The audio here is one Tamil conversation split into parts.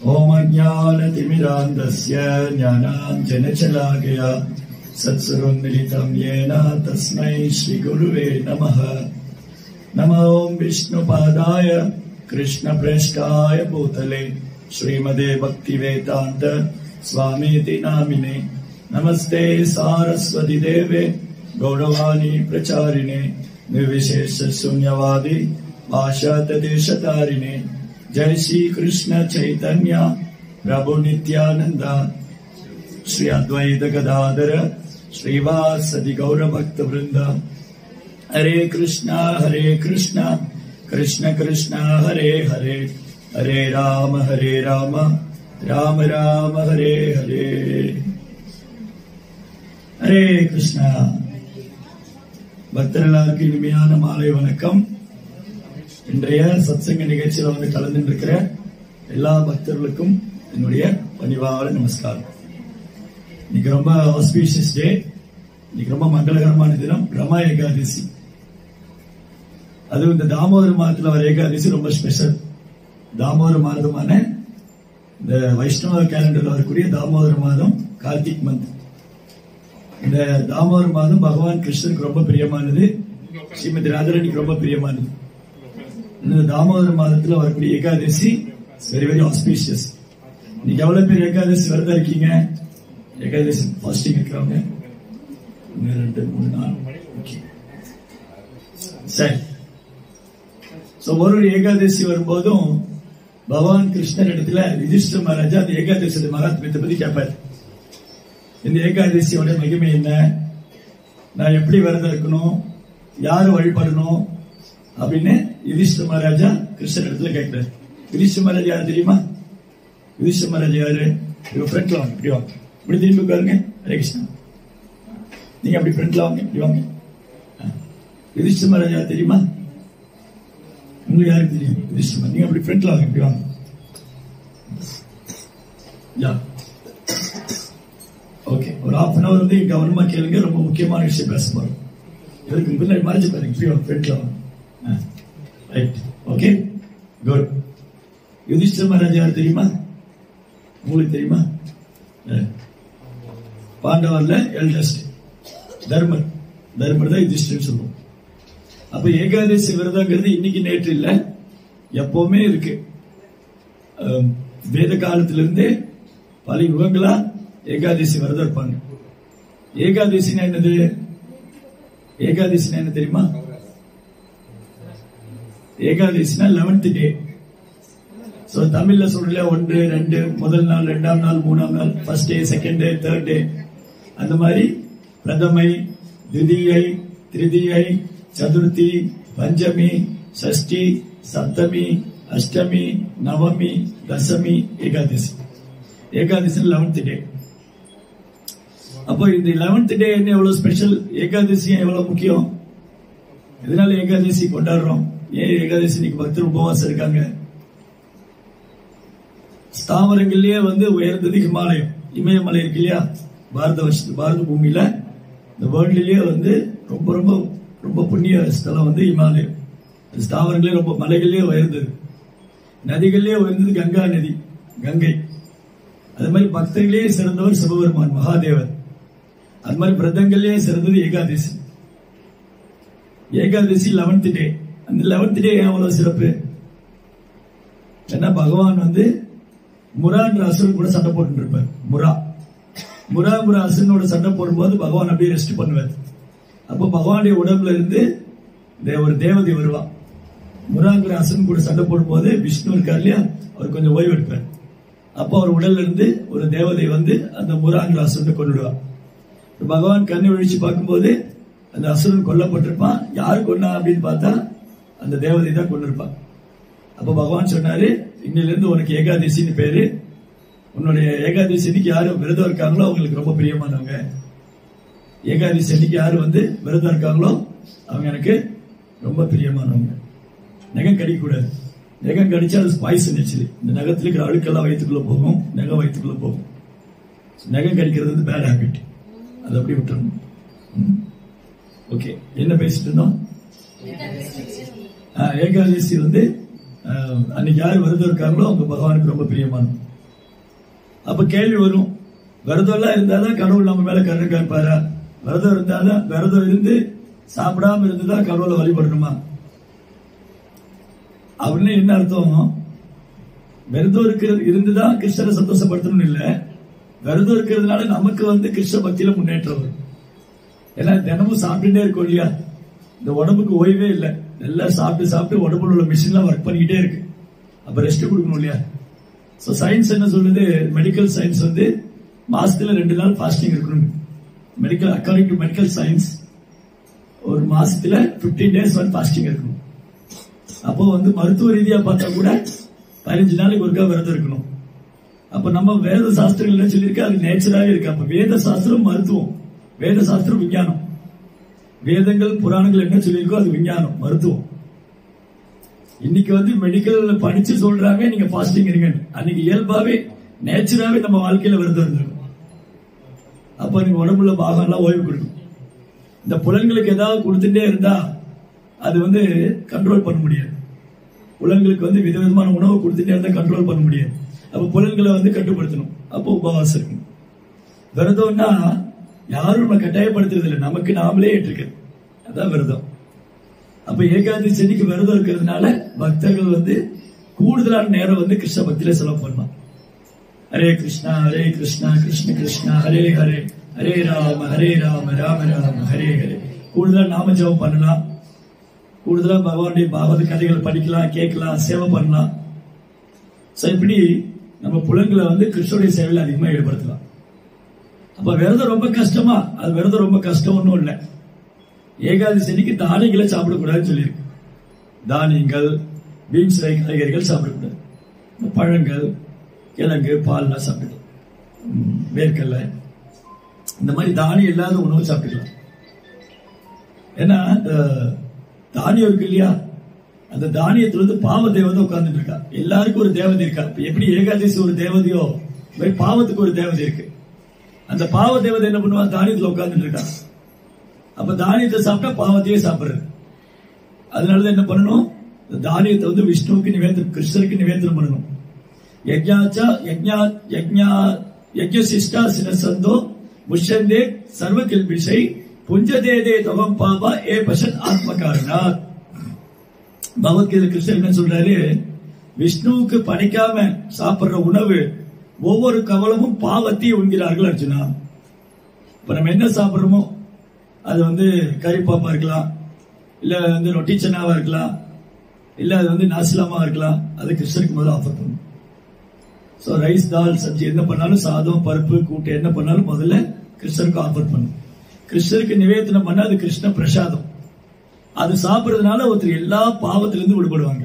ओम अज्ञानतिमिरान्धस्य ज्ञानाञ्जनशलाकया सत्सुरोन्मिलितं येन तस्मै श्रीगुरुवे नमः। नमो विष्णुपादाय कृष्णप्रेष्ठाय भूतले श्रीमदे भक्तिवेदान्त स्वामीति नामिने। नमस्ते सारस्वती देवे गौरवाणी प्रचारिणे निर्विशेष शून्यवादी भाषातदेशतारिणे। जय श्री कृष्ण चैतन्य प्रभु नित्यानंद श्री अद्वैत गदाधर श्रीवासदि गौर भक्त वृंद। हरे कृष्णा कृष्ण कृष्ण हरे हरे, हरे राम राम राम हरे हरे। हरे कृष्णा। பக்தர்களுக்கு இனிமையான மாலை வணக்கம். இன்றைய சத்சங்க நிகழ்ச்சியில் வந்து கலந்துருக்கிற எல்லா பக்தர்களுக்கும் என்னுடைய பணிவான நமஸ்காரம். இன்னைக்கு ரொம்ப ஆஸ்பீஷியஸ் டே, இன்னைக்கு ரொம்ப மங்களகரமான தினம், ரமா ஏகாதசி. அதுவும் இந்த தாமோதர மாதத்துல வர ஏகாதசி ரொம்ப ஸ்பெஷல். தாமோதர மாதமான இந்த வைஷ்ணவ கேலண்டர்ல வரக்கூடிய தாமோதர மாதம் கார்த்திக் மந்த். இந்த தாமோதர மாதம் பகவான் கிருஷ்ணனுக்கு ரொம்ப பிரியமானது, ஸ்ரீமதி ராதாராணிக்கு ரொம்ப பிரியமானது. இந்த தாமோதர மாதத்துல வரக்கூடிய ஏகாதசி வெரி வெரி ஆஸ்பீஷியஸ். நீங்க எவ்வளவு பேர் ஏகாதசி விரதம் இருக்கீங்க? ஏகாதசி ஃபாஸ்டிங் இருக்கிறவங்க 1 2 3 4. சரி. ஒரு ஏகாதசி வரும்போதும் பகவான் கிருஷ்ணன் இடத்துல யுதிஷ்டிர மகாராஜா அந்த ஏகாதசி மகாத்மியத்தை பத்தி கேட்பார். இந்த ஏகாதசியோட மகிமை என்ன, நான் எப்படி விரதம் இருக்கணும், யாரு வழிபடணும் அப்படின்னு யுதிஷ்டிர மகாராஜா கிருஷ்ணன் இடத்துல கேட்கிறார். யுதிஷ்டிர மகாராஜா யாரு தெரியுமா? யுதிஷ்டிர மகாராஜா யாரு? ஃப்ரண்ட்ல வாங்க, இப்படி வாங்க, இப்படி திரும்பி பாருங்க. ஹரே கிருஷ்ணா. நீங்க அப்படி ஃப்ரண்ட்ல வாங்க, இப்படி வாங்க. யுதிஷ்டிர மகாராஜா தெரியுமா? உங்களுக்கு யாருக்கு தெரியும்? யுதிஷ்டிர. நீங்க அப்படி ஃப்ரண்ட்ல வாங்க, இப்படி வாங்க. ஓகே, ஒரு 1/2 hour வந்து கவனமா கேளுங்க, ரொம்ப முக்கியமான விஷயம் பேச போறோம். இதுக்கு முன்னாடி மறைச்சு பாருங்க, ஃப்ரண்ட்ல வாங்க. Right, okay, good. Yudhishthira Maharaja யார் தெரியுமா? உங்களுக்கு தெரியுமா? பாண்டவர்ல எல்டஸ்ட் தர்மர் தான் யுதிஷ்டிரன் சொல்லுவோம். அப்ப ஏகாதசி விரதங்கிறது இன்னைக்கு நேற்று இல்ல, எப்பவுமே இருக்கு. வேத காலத்திலிருந்தே பல யுகங்களா ஏகாதசி விரதம் இருப்பாங்க. ஏகாதசினா என்னது? ஏகாதசினா என்ன தெரியுமா? ஏகாதசினா 11th டே. தமிழ்ல சொல்றல 1 2 முதல் நாள், 2ஆம் நாள், 3ஆம் நாள், first day, second day, third day. அந்த மாதிரி பிரதமை, திதியை, திருதியை, சதுர்த்தி, பஞ்சமி, சஷ்டி, சப்தமி, அஷ்டமி, நவமி, தசமி, ஏகாதசி. ஏகாதசி 11th டே. அப்போ இந்த 11th டே என்ன எவ்வளவு ஸ்பெஷல், ஏகாதசி எவ்வளவு முக்கியம், எதனால ஏகாதசி கொண்டாடுறோம், ஏன் ஏகாதசி இன்னைக்கு பக்தர் உபவாசம் இருக்காங்க? ஸ்தாவரங்கள்லயே வந்து உயர்ந்தது ஹிமாலயம், இமயமலை இருக்கு இல்லையா? பாரத பூமியில இந்த வேர்ல்ட்லயே வந்து ரொம்ப ரொம்ப ரொம்ப புண்ணிய ஸ்தலம் வந்து இமாலயம். ஸ்தாவரங்களே ரொம்ப, மலைகள்லயே உயர்ந்தது. நதிகள்லயே உயர்ந்தது கங்கா நதி, கங்கை. அது மாதிரி பக்தர்களே சிறந்தவர் சிவபெருமான் மகாதேவர். அது மாதிரி விரதங்களே சிறந்தது ஏகாதசி. ஏகாதசி 11th டே. அந்த 11th டே எவ்வளவு சிறப்பு? ஏன்னா பகவான் வந்து முரான்ற அசுரன் கூட சண்டை போட்டு இருப்பார். முரா அசுரனோட சண்டை போடும்போது பகவான் அப்படியே ரெஸ்ட் பண்ணுவார். அப்போ பகவானுடைய உடம்புல இருந்து ஒரு தேவதை வருவான். முராங்கிற அசுரன் கூட சண்டை போடும்போது விஷ்ணு இருக்கார் இல்லையா, அவர் கொஞ்சம் ஓய்வு எடுப்பார். அப்போ அவர் உடல்ல இருந்து ஒரு தேவதை வந்து அந்த முராங்கிற அசுரனை கொண்டுடுவார். பகவான் கண்ணை ஒழிச்சு பார்க்கும்போது அந்த அசுரன் கொல்லப்பட்டிருப்பான். யார் கொண்டா அப்படின்னு பார்த்தா அந்த தேவதை தான் கொண்டிருப்பான். அப்ப பகவான் சொன்னாரு, இன்னில இருந்து உனக்கு ஏகாதசின்னு பேரு. உன்னுடைய ஏகாதசி அன்னைக்கு யாரு விரதம் இருக்காங்களோ அவங்களுக்கு ரொம்ப பிரியமானவங்க. ஏகாதசி அன்னைக்கு யாரு வந்து விரதம் இருக்காங்களோ அவங்க எனக்கு ரொம்ப பிரியமானவங்க. நகம் கடிக்க கூடாது. நகம் கடிச்சா அது பாய்சன் ஆக்சுவலி. இந்த நகத்துல இருக்கிற அழுக்கெல்லாம் வயிற்றுக்குள்ள போகும், நகம் வயிற்றுக்குள்ள போகும். நகம் கடிக்கிறது வந்து பேட் ஹேபிட், அதை அப்படி விட்டுறணும். ஓகே, என்ன பேசிட்டு இருந்தோம்? ஏகாதசி வந்து அன்னைக்கு யார் விரதம் இருக்காங்களோ அவங்க பகவானுக்கு ரொம்ப பிரியமானது. அப்ப கேள்வி வரும், விரதம் எல்லாம் இருந்தாதான் கடவுள் நம்ம மேல கருணை காப்பாரா? விரதம் இருந்தாதான், விரதம் இருந்து சாப்பிடாம இருந்துதான் கடவுளை வழிபடணுமா அப்படின்னு என்ன அர்த்தம்? விரதம் இருக்கிறது இருந்துதான் கிருஷ்ணரை சந்தோஷப்படுத்தணும் இல்ல, விரதம் இருக்கிறதுனால நமக்கு கிருஷ்ண பக்தியில முன்னேற்றம் வரும். ஏன்னா தினமும் சாப்பிட்டுட்டே இருக்கும் இல்லையா, இந்த உடம்புக்கு ஓய்வே இல்லை, எல்லாம் சாப்பிட்டு சாப்பிட்டு உடம்புல உள்ள மிஷின்லாம் ஒர்க் பண்ணிக்கிட்டே இருக்கு. அப்ப ரெஸ்ட் கொடுக்கணும் இல்லையா? சோ சயின்ஸ் என்ன சொல்லுது, மெடிக்கல் சயின்ஸ் மாசத்துல 2 நாள் ஃபாஸ்டிங் இருக்கணும். Medical according to medical science ஒரு மாசத்துல 15 days ஃபாஸ்டிங் இருக்கணும். அப்போ மருத்துவ ரீதியா பார்த்தா கூட 15 நாளைக்கு ஒருக்கா விரதம் இருக்கணும். அப்ப நம்ம வேத சாஸ்திரங்கள் என்ன சொல்லியிருக்கா, அது நேச்சராகவே இருக்கு. அப்ப வேத சாஸ்திரம் மருத்துவம், வேத சாஸ்திரம் விஞ்ஞானம். வேதங்கள் புராணங்கள் என்ன சொல்லியிருக்கோ அது விஞ்ஞானம், மருத்துவம். இன்னைக்கு மெடிக்கல் படிச்சு சொல்றாங்க நீங்க ஃபாஸ்டிங் இருங்க, அன்னைக்கு இயல்பாவே நேச்சராவே நம்ம வாழ்க்கையில விரதம் இருந்திருக்கும். அப்ப நீங்க உடம்புல பாகம் எல்லாம் ஓய்வு கொடுக்கும். இந்த புலன்களுக்கு ஏதாவது கொடுத்துட்டே இருந்தா அது கண்ட்ரோல் பண்ண முடியாது. புலன்களுக்கு விதவிதமான உணவு கொடுத்துட்டே இருந்தா கண்ட்ரோல் பண்ண முடியாது. அப்ப புலன்களை கட்டுப்படுத்தணும். அப்போ உபவாசம் இருக்கணும். விரதம்னா யாரும் நம்ம கட்டாயப்படுத்துறது இல்லை, நமக்கு நாமளே ஏற்றிருக்கிறது, அதான் விரதம். அப்ப ஏகாதசி அன்னைக்கு விரதம் இருக்கிறதுனால பக்தர்கள் கூடுதலான நேரம் கிருஷ்ண பக்தியில செலவு பண்ணலாம். ஹரே கிருஷ்ணா கிருஷ்ண கிருஷ்ணா ஹரே ஹரே, ஹரே ராம ராம ராம ஹரே ஹரே. கூடுதலா நாம ஜெபம் பண்ணலாம், கூடுதலா பகவானுடைய பாகவத கதைகள் படிக்கலாம், கேட்கலாம், சேவை பண்ணலாம். இப்படி நம்ம புலன்களை கிருஷ்ணனுடைய சேவையில் அதிகமா ஈடுபடுத்தலாம். அப்ப விரதம் ரொம்ப கஷ்டமா? அது விரதம் ரொம்ப கஷ்டம் ஒன்றும் இல்லை. ஏகாதசி அன்னைக்கு தானியங்களை சாப்பிடக்கூடாதுன்னு சொல்லியிருக்கு. தானியங்கள், பீன்ஸ் காய்கறிகள் சாப்பிடக்கூடாது. பழங்கள், கிழங்கு, பால்லாம் சாப்பிடலாம். வேர்க்கல்ல இந்த மாதிரி தானியம் இல்லாத உணவு சாப்பிட்டுக்கலாம். ஏன்னா தானியம் இருக்கு இல்லையா, அந்த தானியத்துல பாவ தேவதை உட்கார்ந்துட்டு இருக்கா. எல்லாருக்கும் ஒரு தேவதை இருக்கா. எப்படி ஏகாதசி ஒரு தேவதையோ பாவத்துக்கு ஒரு தேவதை இருக்கு. அந்த பாவ தேவதை என்ன பண்ணுவா, தானியத்துல உட்கார்ந்துட்டு இருக்கா. அப்ப தானியத்தை சாப்பிட்டா பாவத்தையே சாப்பிடுறது. அதனாலதான் என்ன பண்ணணும், தானியத்தை விஷ்ணுவுக்கு நிவேதனம், கிருஷ்ணருக்கு நிவேதனம் பண்ணணும். யஜ்ஞாச்சா யஜ்ஞசிஷ்டா சினசந்தோ முஷந்தே சர்வ கில்பிஷை புஞ்சதேதே தவம் பாபா ஏ பசன் ஆத்மகாரணா. பகவத்கீதை கிருஷ்ணர் என்ன சொல்றாரு, விஷ்ணுவுக்கு படைக்காம சாப்பிடுற உணவு ஒவ்வொரு கவலமும் பாவத்தை உண்கிறார்கள் அர்ஜுனா. இப்ப நம்ம என்ன சாப்பிடுறோமோ அது கறிப்பாப்பா இருக்கலாம், இல்ல ரொட்டி சன்னாவா இருக்கலாம், இல்ல அது நாசிலாமா இருக்கலாம். அது கிருஷ்ணருக்கு முதல்ல ஆஃபர் பண்ணும். சோ ரைஸ், தால், சப்ஜி என்ன பண்ணாலும், சாதம், பருப்பு, கூட்டு என்ன பண்ணாலும் முதல்ல கிருஷ்ணருக்கு ஆஃபர் பண்ணும். கிருஷ்ணருக்கு நிவேதனம் பண்ண அது கிருஷ்ண பிரசாதம். அது சாப்பிடுறதுனால ஒருத்தர் எல்லா பாவத்திலிருந்து விடுபடுவாங்க.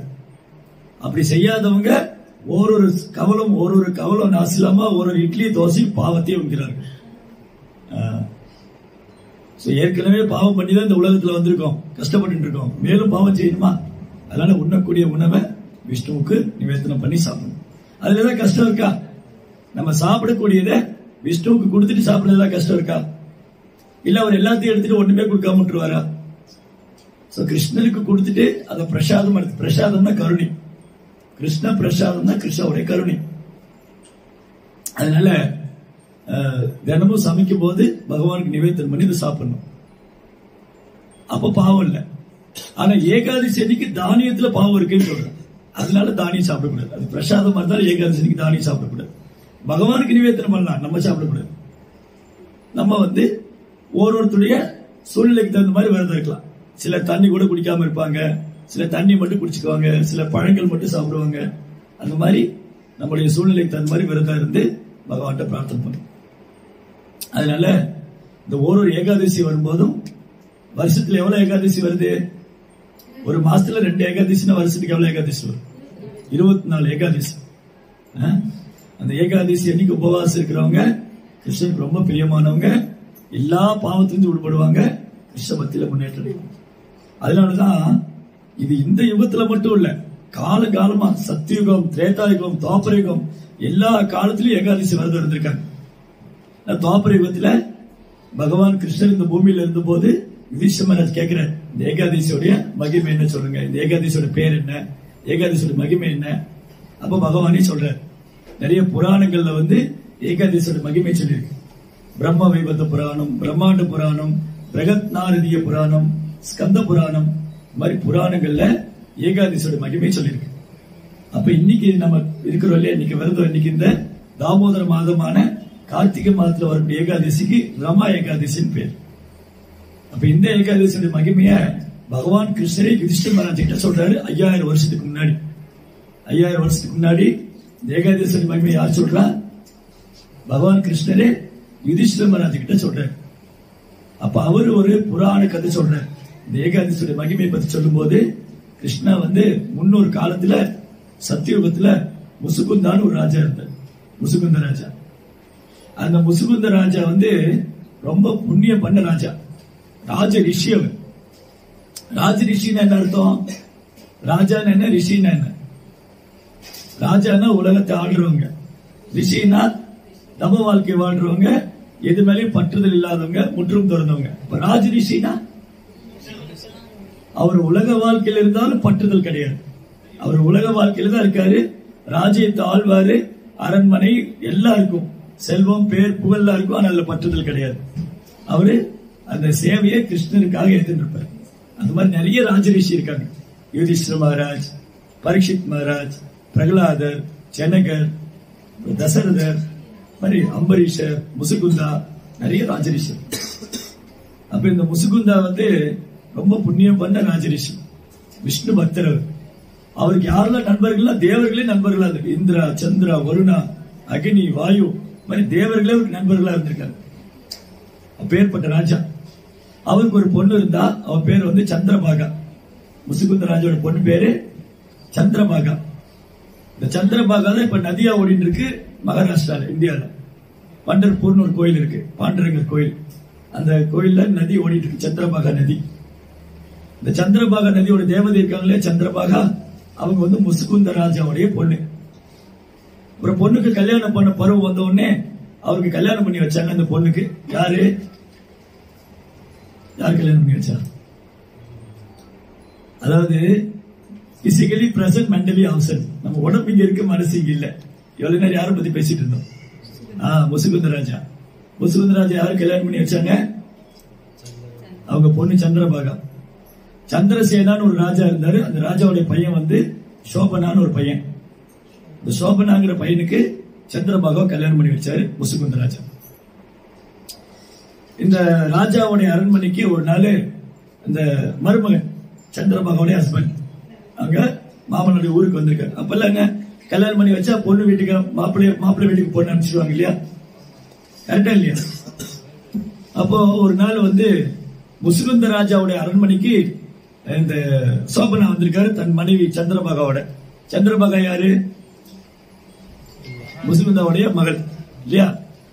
அப்படி செய்யாதவங்க ஒரு கவலம் நாசிலாமா, ஒரு இட்லி தோசை பாவத்தையே உண்கிறார்கள். ஏற்கனவே பாவம் பண்ணி தான் இந்த உலகத்துல வந்திருக்கோம், கஷ்டப்பட்டு இருக்கோம். மேலும் பாவம் செய்யணுமா? அதனால உண்ணக்கூடிய உணவை விஷ்ணுவுக்கு நிவேதனம் பண்ணி சாப்பிடணும். அதுல ஏதாவது கஷ்டம் இருக்கா? நம்ம சாப்பிடக்கூடியதை விஷ்ணுவுக்கு கொடுத்துட்டு சாப்பிட கஷ்டம் இருக்கா? இல்ல அவர் எல்லாத்தையும் எடுத்துட்டு ஒண்ணுமே கொடுக்காம விட்டுருவாரா? கிருஷ்ணருக்கு கொடுத்துட்டு அதை பிரசாதம் எடுத்து, பிரசாதம்னா கருணை, கிருஷ்ண பிரசாதம் தான் கிருஷ்ணனுடைய கருணை. அதனால தினமும் சமைக்கும் போது பகவானுக்கு நிவேதனம் பண்ணி இதை சாப்பிடணும். அப்ப பாவம் இல்லை. ஆனா ஏகாதசி அன்னைக்கு தானியத்துல பாவம் இருக்குன்னு சொல்றேன். அதனால தானியம் சாப்பிடக்கூடாது. அது பிரசாதமா இருந்தாலும் ஏகாதசி அன்னைக்கு தானியம் சாப்பிடக்கூடாது. பகவானுக்கு நிவேதனம் பண்ணலாம், நம்ம சாப்பிடக்கூடாது. நம்ம ஒவ்வொருத்தருடைய சூழ்நிலைக்கு தகுந்த மாதிரி விரதம் இருக்கலாம். சில தண்ணி கூட குடிக்காம இருப்பாங்க, சில தண்ணி மட்டும் குடிச்சுக்குவாங்க, சில பழங்கள் மட்டும் சாப்பிடுவாங்க. அந்த மாதிரி நம்மளுடைய சூழ்நிலைக்கு தகுந்த மாதிரி விரதம் இருந்து பகவான்கிட்ட பிரார்த்தனை பண்ணும். அதனால இந்த ஒரு ஏகாதசி வரும்போதும், வருஷத்துல எவ்வளவு ஏகாதசி வருது? ஒரு மாசத்துல 2 ஏகாதசினா வருஷத்துக்கு எவ்வளவு ஏகாதசி வரும்? 24 ஏகாதசி. அந்த ஏகாதசி அன்னைக்கு உபவாசம் இருக்கிறவங்க கிருஷ்ணனுக்கு ரொம்ப பிரியமானவங்க, எல்லா பாவத்திலிருந்து விடுபடுவாங்க, கிருஷ்ண பக்தியில முன்னேற்றம். அதனாலதான் இது இந்த யுகத்துல மட்டும் இல்ல, காலகாலமா சத்தியுகம், திரேதாயுகம், துவாபர யுகம் எல்லா காலத்திலும் ஏகாதசி விரதம் இருந்திருக்காங்க. துவாபர யுகத்துல பகவான் கிருஷ்ணர் இந்த பூமியில இருந்த போது யுதிஷ்டிர மகாராஜ் கேட்கிறார், இந்த ஏகாதசியோடைய மகிமை என்ன சொல்லுங்க, இந்த ஏகாதசியோட பேர் என்ன, ஏகாதசியோட மகிமை என்ன? அப்ப பகவானே சொல்றார். நிறைய புராணங்கள்ல ஏகாதசியோட மகிமை சொல்லியிருக்கு. பிரம்ம வைபத்த புராணம், பிரம்மாண்ட புராணம், பிரகத் நாரதிய புராணம், ஸ்கந்த புராணம், இந்த மாதிரி புராணங்கள்ல ஏகாதசியோட மகிமை சொல்லியிருக்கு. அப்ப இன்னைக்கு நம்ம இருக்கிறோம் இல்லையா, இன்னைக்கு விரதம், இன்னைக்கு இந்த தாமோதர மாதமான கார்த்திகை மாதத்துல வரக்கூடிய ஏகாதசிக்கு ரமா ஏகாதசின்னு பேர். அப்ப இந்த ஏகாதசியோட மகிமைய பகவான் கிருஷ்ணரே யுதிஷ்டிர மகாராஜ் கிட்ட சொல்றாரு 5000 வருஷத்துக்கு முன்னாடி. 5000 வருஷத்துக்கு முன்னாடி இந்த ஏகாதசியோட மகிமை யார் சொல்றா? பகவான் கிருஷ்ணரே யுதிஷ்டிர மகாராஜ் கிட்ட சொல்றாரு. அப்ப அவரு ஒரு புராண கதை சொல்றாரு. இந்த ஏகாதசியோட மகிமையை பத்தி சொல்லும் போது கிருஷ்ணா முன்னொரு காலத்துல சத்தியுகத்துல முசுகுந்தான்னு ஒரு ராஜா இருந்தார். முசுகுந்த ராஜா. அந்த முசுகுந்த ராஜா ரொம்ப புண்ணியம் பண்ண ராஜா, ராஜ ரிஷி. அவர் ராஜ ரிஷின்னு என்ன அர்த்தம்? ராஜான்னு என்ன, ரிஷின்னா என்ன? ராஜானா உலகத்தை ஆடுறவங்க, ரிஷினா தம வாழ்க்கை வாழ்றவங்க, எது மேலேயும் பற்றுதல் இல்லாதவங்க, முற்றும் திறந்தவங்க. இப்ப ராஜ ரிஷினா அவர் உலக வாழ்க்கையில இருந்தாலும் பற்றுதல் கிடையாது. அவர் உலக வாழ்க்கையில தான் இருக்காரு. ராஜ்யத்தை ஆழ்வாரு, அரண்மனை எல்லாம் இருக்கும், செல்வம் பேர் புகழ்லாம் இருக்கும். ஆனால் அதுல பற்றுதல் கிடையாது. அவரு அந்த சேவையை கிருஷ்ணனுக்காக எடுத்துட்டு இருப்பார். அந்த மாதிரி நிறைய ராஜரிஷி இருக்காங்க. யுதிஷ்டிர மகாராஜ், பரீட்சித் மகாராஜ், பிரகலாதர், ஜனகர், தசரதர், மாதிரி அம்பரீஷர், முசுகுந்தா, நிறைய ராஜரிஷி. அப்ப இந்த முசுகுந்தா ரொம்ப புண்ணியம் பண்ண ராஜரிஷி, விஷ்ணு பக்தர். அவருக்கு யாரெல்லாம் நண்பர்கள்னா தேவர்களே நண்பர்களா இருக்கு. இந்திரா, சந்திரா, வருணா, அக்னி, வாயு, மாதிரி தேவர்களே அவருக்கு நண்பர்களா இருந்திருக்காரு. அப்பேற்பட்ட ராஜா. அவருக்கு ஒரு பொண்ணு இருந்தா, அவன் பேர் சந்திரபாகா. முசுகுந்த ராஜாவோட பொண்ணு பேரு சந்திரபாகா. இந்த சந்திரபாகா தான் இப்ப நதியா ஓடிட்டு இருக்கு மகாராஷ்டிரால, இந்தியால. பண்டர்பூர்னு ஒரு கோயில் இருக்கு, பாண்டரங்கர் கோயில். அந்த கோயில்ல நதி ஓடிட்டு இருக்கு, சந்திரபாகா நதி. இந்த சந்திரபாகா நதியோட தேவதை இருக்காங்களே சந்திரபாகா, அவங்க முசுகுந்த ராஜாவுடைய பொண்ணு. ஒரு பொண்ணுக்கு கல்யாணம் பண்ண பருவம் வந்த உடனே அவருக்கு கல்யாணம் பண்ணி வச்சாங்க. அந்த பொண்ணுக்கு யார் கல்யாணம் பண்ணி வச்சா? அதாவது பிசிக்கலி பிரசன்ட், மென்டலி ஆப்சன்ட். நம்ம உடம்பு இங்க இருக்கு, மனசு இங்க இல்ல. எவ்வளவு நேரம் யாரை பத்தி பேசிட்டு இருந்தோம்? முசுகுந்த ராஜா. முசுகுந்த ராஜா யாரு கல்யாணம் பண்ணி வச்சாங்க? அவங்க பொண்ணு சந்திரபாகா. சந்திரசேனான்னு ஒரு ராஜா இருந்தாரு. அந்த ராஜாவுடைய பையன் சோபனான்னு ஒரு பையன். இந்த சோபனாங்கிற பையனுக்கு சந்திரபாகா கல்யாணம் பண்ணி வச்சாரு முசுகுந்த ராஜா. இந்த ராஜாவுடைய அரண்மனைக்கு ஒரு நாள் இந்த மருமகன், சந்திரபாகாவுடைய ஹஸ்பண்ட், அங்க மாமனுடைய ஊருக்கு வந்திருக்காரு. அப்பெல்லாம் கல்யாணம் பண்ணி வச்சா பொண்ணு வீட்டுக்கு மாப்பிள்ளை வீட்டுக்கு பொண்ணு அனுப்பிச்சிடுவாங்க இல்லையா? கரெக்டா இல்லையா? அப்போ ஒரு நாள் முசுகுந்த ராஜாவுடைய அரண்மனைக்கு இந்த சோபனா வந்திருக்காரு தன் மனைவி சந்திரபாகாவோட. சந்திரபாகா யாரு? முசுகுந்தாவுடைய மகள் இல்லையா?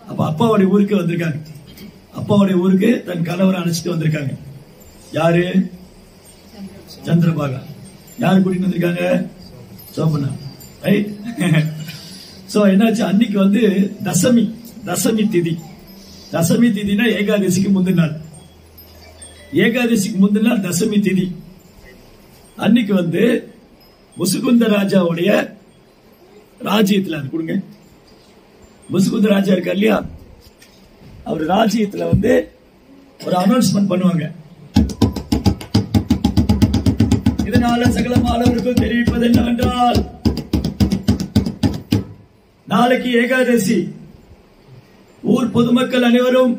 அப்ப அப்பாவுடைய ஊருக்கு வந்திருக்காங்க. அப்பாவுடைய ஊருக்கு தன் கணவரை அழைச்சிட்டு வந்திருக்காங்க. யாரு? சந்திரபாகா. யாரு கூட்டிட்டு வந்திருக்காங்க? சோபனா. ரைட். சோ என்னாச்சு, அன்னைக்கு தசமி திதி. தசமி திதினா ஏகாதசிக்கு முந்தின நாள். ஏகாதசிக்கு முந்தின நாள் தசமி திதி. அன்னைக்கு முசுகுந்த ராஜாவுடைய ராஜ்யத்துல கொடுங்க. முசுகுந்த ராஜா இருக்கா இல்லையா, அவர் ராஜ்யத்துல ஒரு அனௌன்ஸ்மெண்ட் பண்ணுவாங்க. இதனால சகல மாணவர்களுக்கும் தெரிவிப்பது என்னவென்றால், நாளைக்கு ஏகாதசி. ஊர் பொதுமக்கள் அனைவரும்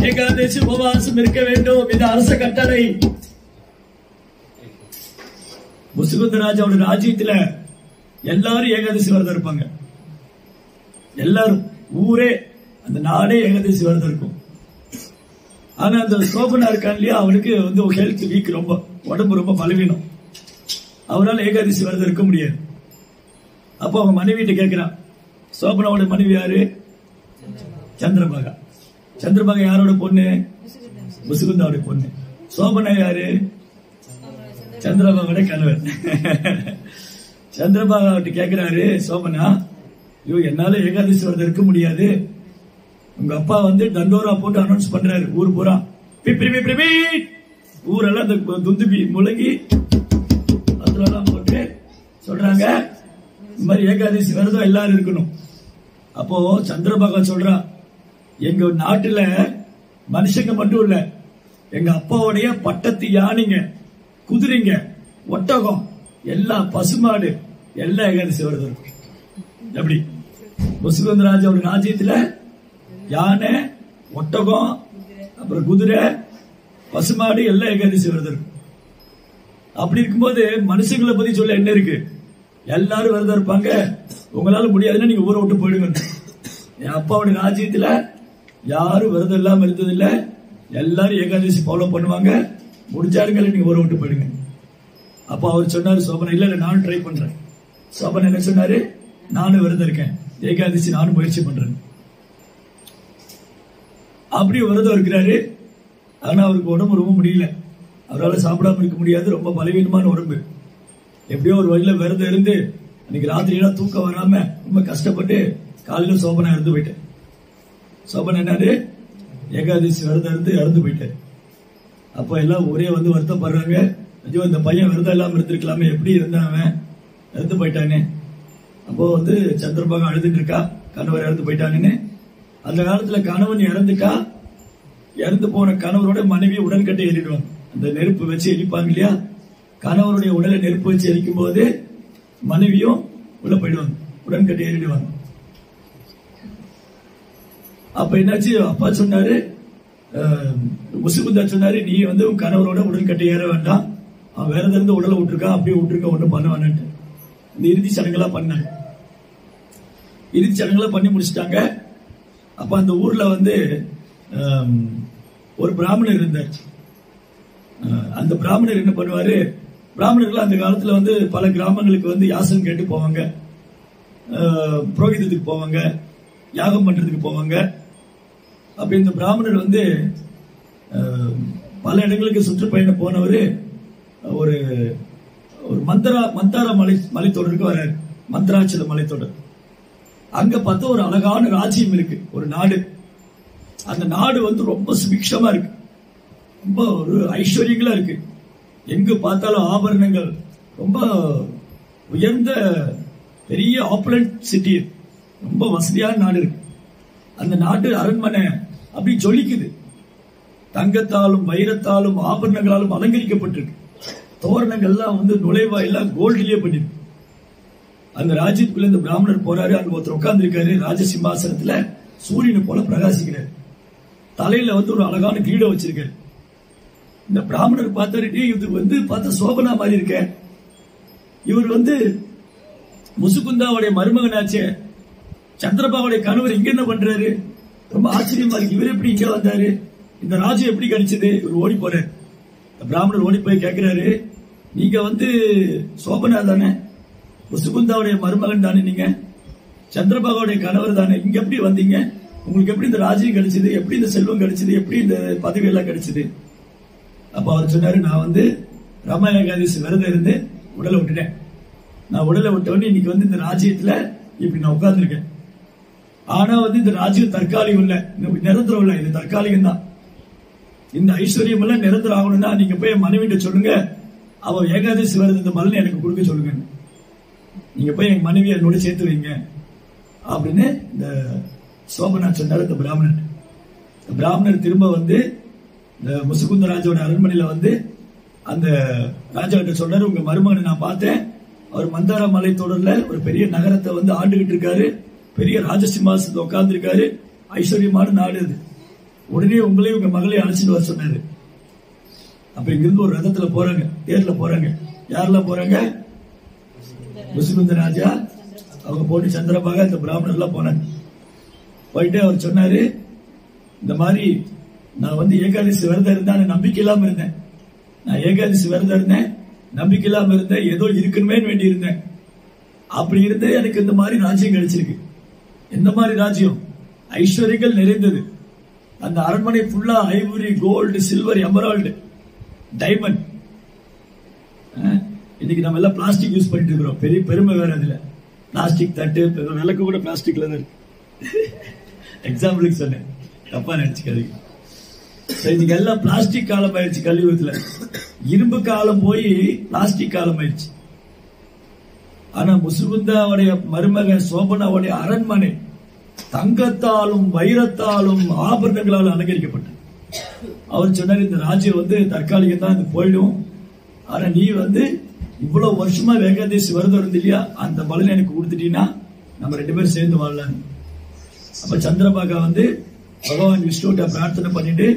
ஏகாதசி உபவாசம் இருக்க வேண்டும். இது அரச கட்டளை. முசுகுந்த ராஜாவோட ராஜ்யத்துல எல்லாரும் ஏகாதசி விரதம் இருப்பாங்க. எல்லாரும், ஊரே, அந்த நாடே ஏகாதசி விரதம் இருக்கும். ஆனா அந்த சோபனா இருக்கான் இல்லையா, அவனுக்கு ஹெல்த் வீக், ரொம்ப உடம்பு ரொம்ப பலவீனம். அவரால் ஏகாதசி விரதம் இருக்க முடியாது. அப்போ அவங்க மனைவிட்ட கேட்கிறான். சோபனாவோட மனைவி யாரு? சந்திரபாகா. சந்திரபாகா யாரோட பொண்ணு? முசுகுந்தாவோட பொண்ணு. சோபனா யாரு? சந்திரபாகாவோட கணவர். சந்திரபாகா கேட்கிறாரு சோபனா, ஐயோ என்னால ஏகாதசி விரதம் இருக்க முடியாது. உங்க அப்பா தண்டோரா போட்டு அனௌன்ஸ் பண்றாரு ஊர் பூரா, ஊரெல்லாம் அந்த துந்துபி முழங்கி அந்த பத்திரம் எல்லாம் போட்டு சொல்றாங்க இந்த மாதிரி ஏகாதசி விரதம் எல்லாரும் இருக்கணும். அப்போ சந்திரபாகா சொல்றான், எங்க நாட்டுல மனுஷங்க மட்டும் இல்ல, எங்க அப்பாவுடைய பட்டத்து யானைங்க, குதிரைங்க, ஒட்டகம், எல்லா பசுமாடு எல்லாம் ஏகாதசி விரதம் இருக்கும். எப்படி முசுகுந்தராஜோட ராஜ்யத்துல யானை, ஒட்டகம், அப்புறம் குதிரை, பசுமாடு எல்லாம் ஏகாதசி விரதம் இருக்கும். அப்படி இருக்கும்போது மனுஷங்களை பத்தி சொல்ல என்ன இருக்கு? எல்லாரும் விரதம் இருப்பாங்க. உங்களால முடியாதுன்னா நீங்க ஊரை விட்டு போயிடுங்க. என் அப்பாவுடைய ராஜ்யத்துல யாரும் விரதம் இல்லாம இருந்தது இல்ல, எல்லாரும் ஏகாதசி ஃபாலோ பண்ணுவாங்க. முடிஞ்சாருங்களே நீங்க ஊரை விட்டு போயிடுங்க. அப்ப அவர் சொன்னாரு சோபனா, இல்ல நானும் ட்ரை பண்றேன். சோபனா என்ன சொன்னாரு, நானும் விரதம் இருக்கேன், ஏகாதசி நானும் முயற்சி பண்றேன். அப்படி விரதம் இருக்கிறாரு. ஆனா அவருக்கு உடம்பு ரொம்ப முடியல, அவரால் சாப்பிடாம இருக்க முடியாது, ரொம்ப பலவீனமான உடம்பு. எப்படியோ ஒரு வழியில விரதம் இருந்து அன்னைக்கு ராத்திரி எல்லாம் தூக்கம் வராம ரொம்ப கஷ்டப்பட்டு காலையில சோபனா இறந்து போயிட்டேன். சோபனா என்னது ஏகாதசி விரதம் இருந்து இறந்து போயிட்டாரு. அப்ப எல்லாம் ஒரே வந்து வருத்தப்படுறாங்க, ஐயோ இந்த பையன் விரதம் இல்லாம இருந்திருக்கலாமே, எப்படி இருந்தான் இறந்து போயிட்டானே. அப்போ வந்து சந்திரபாகா அழுதுட்டு இருக்கா, கணவர் இறந்து போயிட்டானுன்னு. அந்த காலத்துல கணவன் இறந்துட்டா இறந்து போன கணவரோட மனைவி உடன்கட்டை ஏறிடுவாங்க. அந்த நெருப்பு வச்சு எரிப்பாங்க இல்லையா, கணவருடைய உடலை நெருப்பு வச்சு எரிக்கும் போது மனைவியும் உள்ள போயிடுவாங்க, உடன்கட்டை ஏறிடுவாங்க. அப்ப என்னாச்சு, அப்பா சொன்னாரு, முசுகுந்தா சொன்னாரு, நீ வந்து உன் கணவரோட உடன்கட்டை ஏற வேண்டாம், அவன் வேற இருந்து உடலை விட்டுருக்கான், அப்படியே விட்டுருக்க, ஒன்றும் பண்ண வேண்டான்ட்டு இந்த இறுதி சடங்கெல்லாம் பண்ணாங்க. இறுதி சடங்கெல்லாம் பண்ணி முடிச்சுட்டாங்க. அப்ப அந்த ஊர்ல வந்து ஒரு பிராமணர் இருந்தார். அந்த பிராமணர் என்ன பண்ணுவாரு, பிராமணர்கள் அந்த காலத்துல வந்து பல கிராமங்களுக்கு வந்து யாசம் கேட்டு போவாங்க, புரோகிதத்துக்கு போவாங்க, யாகம் பண்றதுக்கு போவாங்க. அப்ப இந்த பிராமணர் வந்து பல இடங்களுக்கு சுற்றுப்பயணம் போனவர் ஒரு ஒரு மந்தார மலைத்தொடருக்கு வர்றாரு, மந்திராச்சல மலைத்தொடர். அங்க பார்த்தா ஒரு அழகான ராஜ்யம் இருக்கு, ஒரு நாடு. அந்த நாடு வந்து ரொம்ப சுபிக்ஷமா இருக்கு, ரொம்ப ஒரு ஐஸ்வர்யங்களா இருக்கு. எங்க பார்த்தாலும் ஆபரணங்கள், ரொம்ப உயர்ந்த பெரிய ஆப்புலண்ட் சிட்டி, ரொம்ப வசதியான நாடு இருக்கு. அந்த நாட்டு அரண்மனை அப்படி ஜொலிக்குது, தங்கத்தாலும் வைரத்தாலும் ஆபரணங்களாலும் அலங்கரிக்கப்பட்டிருக்கு. தோரணங்கள்லாம் வந்து நுழைவாயெல்லாம் கோல்ட்லயே பண்ணிருக்கு. அந்த ராஜ்யத்துக்குள்ள இந்த பிராமணர் போறாரு, அங்க ஒருத்தர் உட்கார்ந்து இருக்காரு, ராஜ சிம்மாசனத்துல சூரியனை போல பிரகாசிக்கிறார். தலையில வந்து ஒரு அழகான கிரீடம் வச்சிருக்காரு. இந்த பிராமணர் பார்த்தாரு, இது வந்து பார்த்தா சோபனா மாதிரி இருக்க, இவர் வந்து முசுகுந்தாவுடைய மருமகனாச்சே, சந்திரபாவுடைய கணவர் இங்க என்ன பண்றாரு, ரொம்ப ஆச்சரியமா இருக்கு, இவர் எப்படி இங்க வந்தாரு, இந்த ராஜ்யம் எப்படி கிடைச்சது. இவர் ஓடி போறாரு. பிராமணர் ஓடி போய் கேட்கிறாரு, நீங்க வந்து சோபனா தானே, முசுகுந்தாவுடைய மருமகன் தானே, நீங்க சந்திரபாகாவுடைய கணவர் தானே, இங்க எப்படி வந்தீங்க, உங்களுக்கு எப்படி இந்த ராஜ்யம் கிடைச்சது, எப்படி இந்த செல்வம் கிடைச்சது, எப்படி இந்த பதவி எல்லாம் கிடைச்சது. அப்ப அவர் சொன்னாரு, நான் வந்து ரம ஏகாதசி விரதம் இருந்து உடலை விட்டுட்டேன். நான் உடலை விட்டவொடனே இன்னைக்கு வந்து இந்த ராஜ்யத்துல இப்படி நான் உட்கார்ந்துருக்கேன். ஆனா வந்து இந்த ராஜ்யம் தற்காலிகம் இல்ல, நிரந்தரம் இல்ல, இது தற்காலிகம் தான். இந்த ஐஸ்வர்யம் எல்லாம் நிரந்தரம் ஆகணும்னா நீங்க போய் மனைவிட்ட சொல்லுங்க, அவ ஏகாதசி விரதத்தை பலனை எனக்கு கொடுக்க சொல்லுங்க, நீங்க போய் எங்க மனைவி என்னோட சேர்த்து வைங்க அப்படின்னு இந்த சோபனா சொன்னார். இந்த பிராமணர் திரும்ப வந்து இந்த முசுகுந்த ராஜாவோட அரண்மனையில வந்து அந்த ராஜா கிட்ட சொல்றாரு, உங்க மருமகனை நான் பார்த்தேன், அவர் மந்தார மலை தொடர்ல ஒரு பெரிய நகரத்தை வந்து ஆண்டுகிட்டு இருக்காரு, பெரிய ராஜசிம்மாசனத்தை உட்கார்ந்து இருக்காரு, ஐஸ்வர்யமான நாடு அது. உடனே உங்களையும் உங்க மகளையும் அழைச்சிட்டு வர சொன்னாரு. அப்ப இங்கிருந்து ஒரு ரதத்துல போறாங்க, தேர்ல போறாங்க. யாரெல்லாம் போறாங்க, முசுகுந்த ராஜா, அவங்க போட்டு சந்திரபாகா, இந்த பிராமணர் எல்லாம் போனாங்க. போயிட்டு அவர் சொன்னாரு, இந்த மாதிரி நான் வந்து ஏகாதசி விரதம் இருந்தேன், நம்பிக்கை இல்லாம இருந்தேன், நான் ஏகாதசி விரதம் இருந்தேன், நம்பிக்கை இல்லாம இருந்தேன், ஏதோ இருக்கணுமே வேண்டி இருந்தேன், அப்படி இருந்தே எனக்கு இந்த மாதிரி ராஜ்யம் கிடைச்சிருக்கு. எந்த மாதிரி ராஜ்யம், ஐஸ்வர்யங்கள் நிறைந்தது. அந்த அரண்மனை ஃபுல்லா ivory, gold, silver, emerald, diamond. இன்னைக்கு நம்ம எல்லாம் பிளாஸ்டிக் யூஸ் பண்ணிட்டு இருக்கிறோம், பெரிய பெருமை வேற. அதுல பிளாஸ்டிக் தட்டு, விளக்கு கூட பிளாஸ்டிக்ல தான் இருக்கு. எக்ஸாம்பிளுக்கு சொன்னேன், தப்பா நினைச்சுக்காதீங்க. இன்னைக்கு எல்லாம் பிளாஸ்டிக் காலம் ஆயிடுச்சு. கலியுகத்துல இரும்பு காலம் போய் பிளாஸ்டிக் காலம் ஆயிடுச்சு. ஆனா முசுகுந்தாவுடைய மருமகன் சோபனாவுடைய அரண்மனை தங்கத்தாலும் வைரத்தாலும் ஆபரணங்களால் அலங்கரிக்கப்பட்டது. அவர் சொன்னார், இந்த ராஜ்யம் தற்காலிகம் தான், இது போயிடும். ஆனா நீ இவ்வளவு வருஷமா ஏகாதசி விரதம் இருந்து இல்லையா, அந்த பலனை எனக்கு கொடுத்துட்டீங்கன்னா நம்ம 2 பேரும் சேர்ந்து வாழலாம். அப்ப சந்திரபாகா பகவான் விஷ்ணுட்ட பிரார்த்தனை பண்ணிட்டு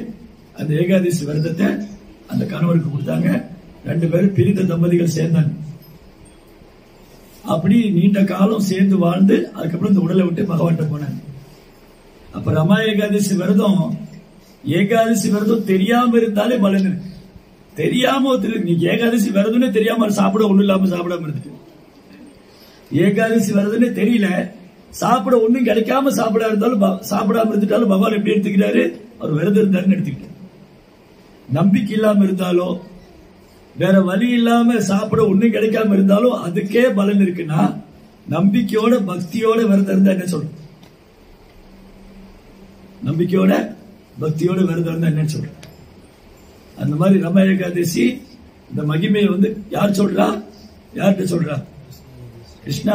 அந்த ஏகாதசி விரதத்தை அந்த கணவருக்கு கொடுத்தாங்க. 2 பேரும் பிரிந்த தம்பதிகள் சேர்ந்தாங்க. அப்படி நீண்ட காலம் சேர்ந்து வாழ்ந்து அதுக்கப்புறம் இந்த உடலை விட்டு பகவான்கிட்ட போனாங்க. அப்ப ரமா ஏகாதசி விரதம் தெரியாம இருந்தாலே பலன் இருக்கு. தெரியாம நீ ஏகாதசி விரதம்னே தெரியாம சாப்பிட ஒண்ணும் இல்லாம சாப்பிடாம இருந்துட்டு, ஏகாதசி விரதம்னே தெரியல, சாப்பிட ஒண்ணும் கிடைக்காம சாப்பிடாம இருந்துட்டாலும் பகவான் எப்படி எடுத்துக்கிறாரு, அவர் விரதம் இருந்தாருன்னு எடுத்துக்கிட்டாரு. நம்பிக்கை இல்லாம இருந்தாலோ வேற வழி இல்லாம சாப்பிட ஒண்ணும் கிடைக்காம இருந்தாலும் அதுக்கே பலன் இருக்குன்னா, நம்பிக்கையோட பக்தியோட விரதம் இருந்தா என்ன சொல்ற? நம்பிக்கையோட பக்தியோட விரதம் இருந்தா என்ன சொல்ற? அந்த மாதிரி ரம ஏகாதசி இந்த மகிமையை யார் சொல்றா? யார்கிட்ட சொல்றா? கிருஷ்ணா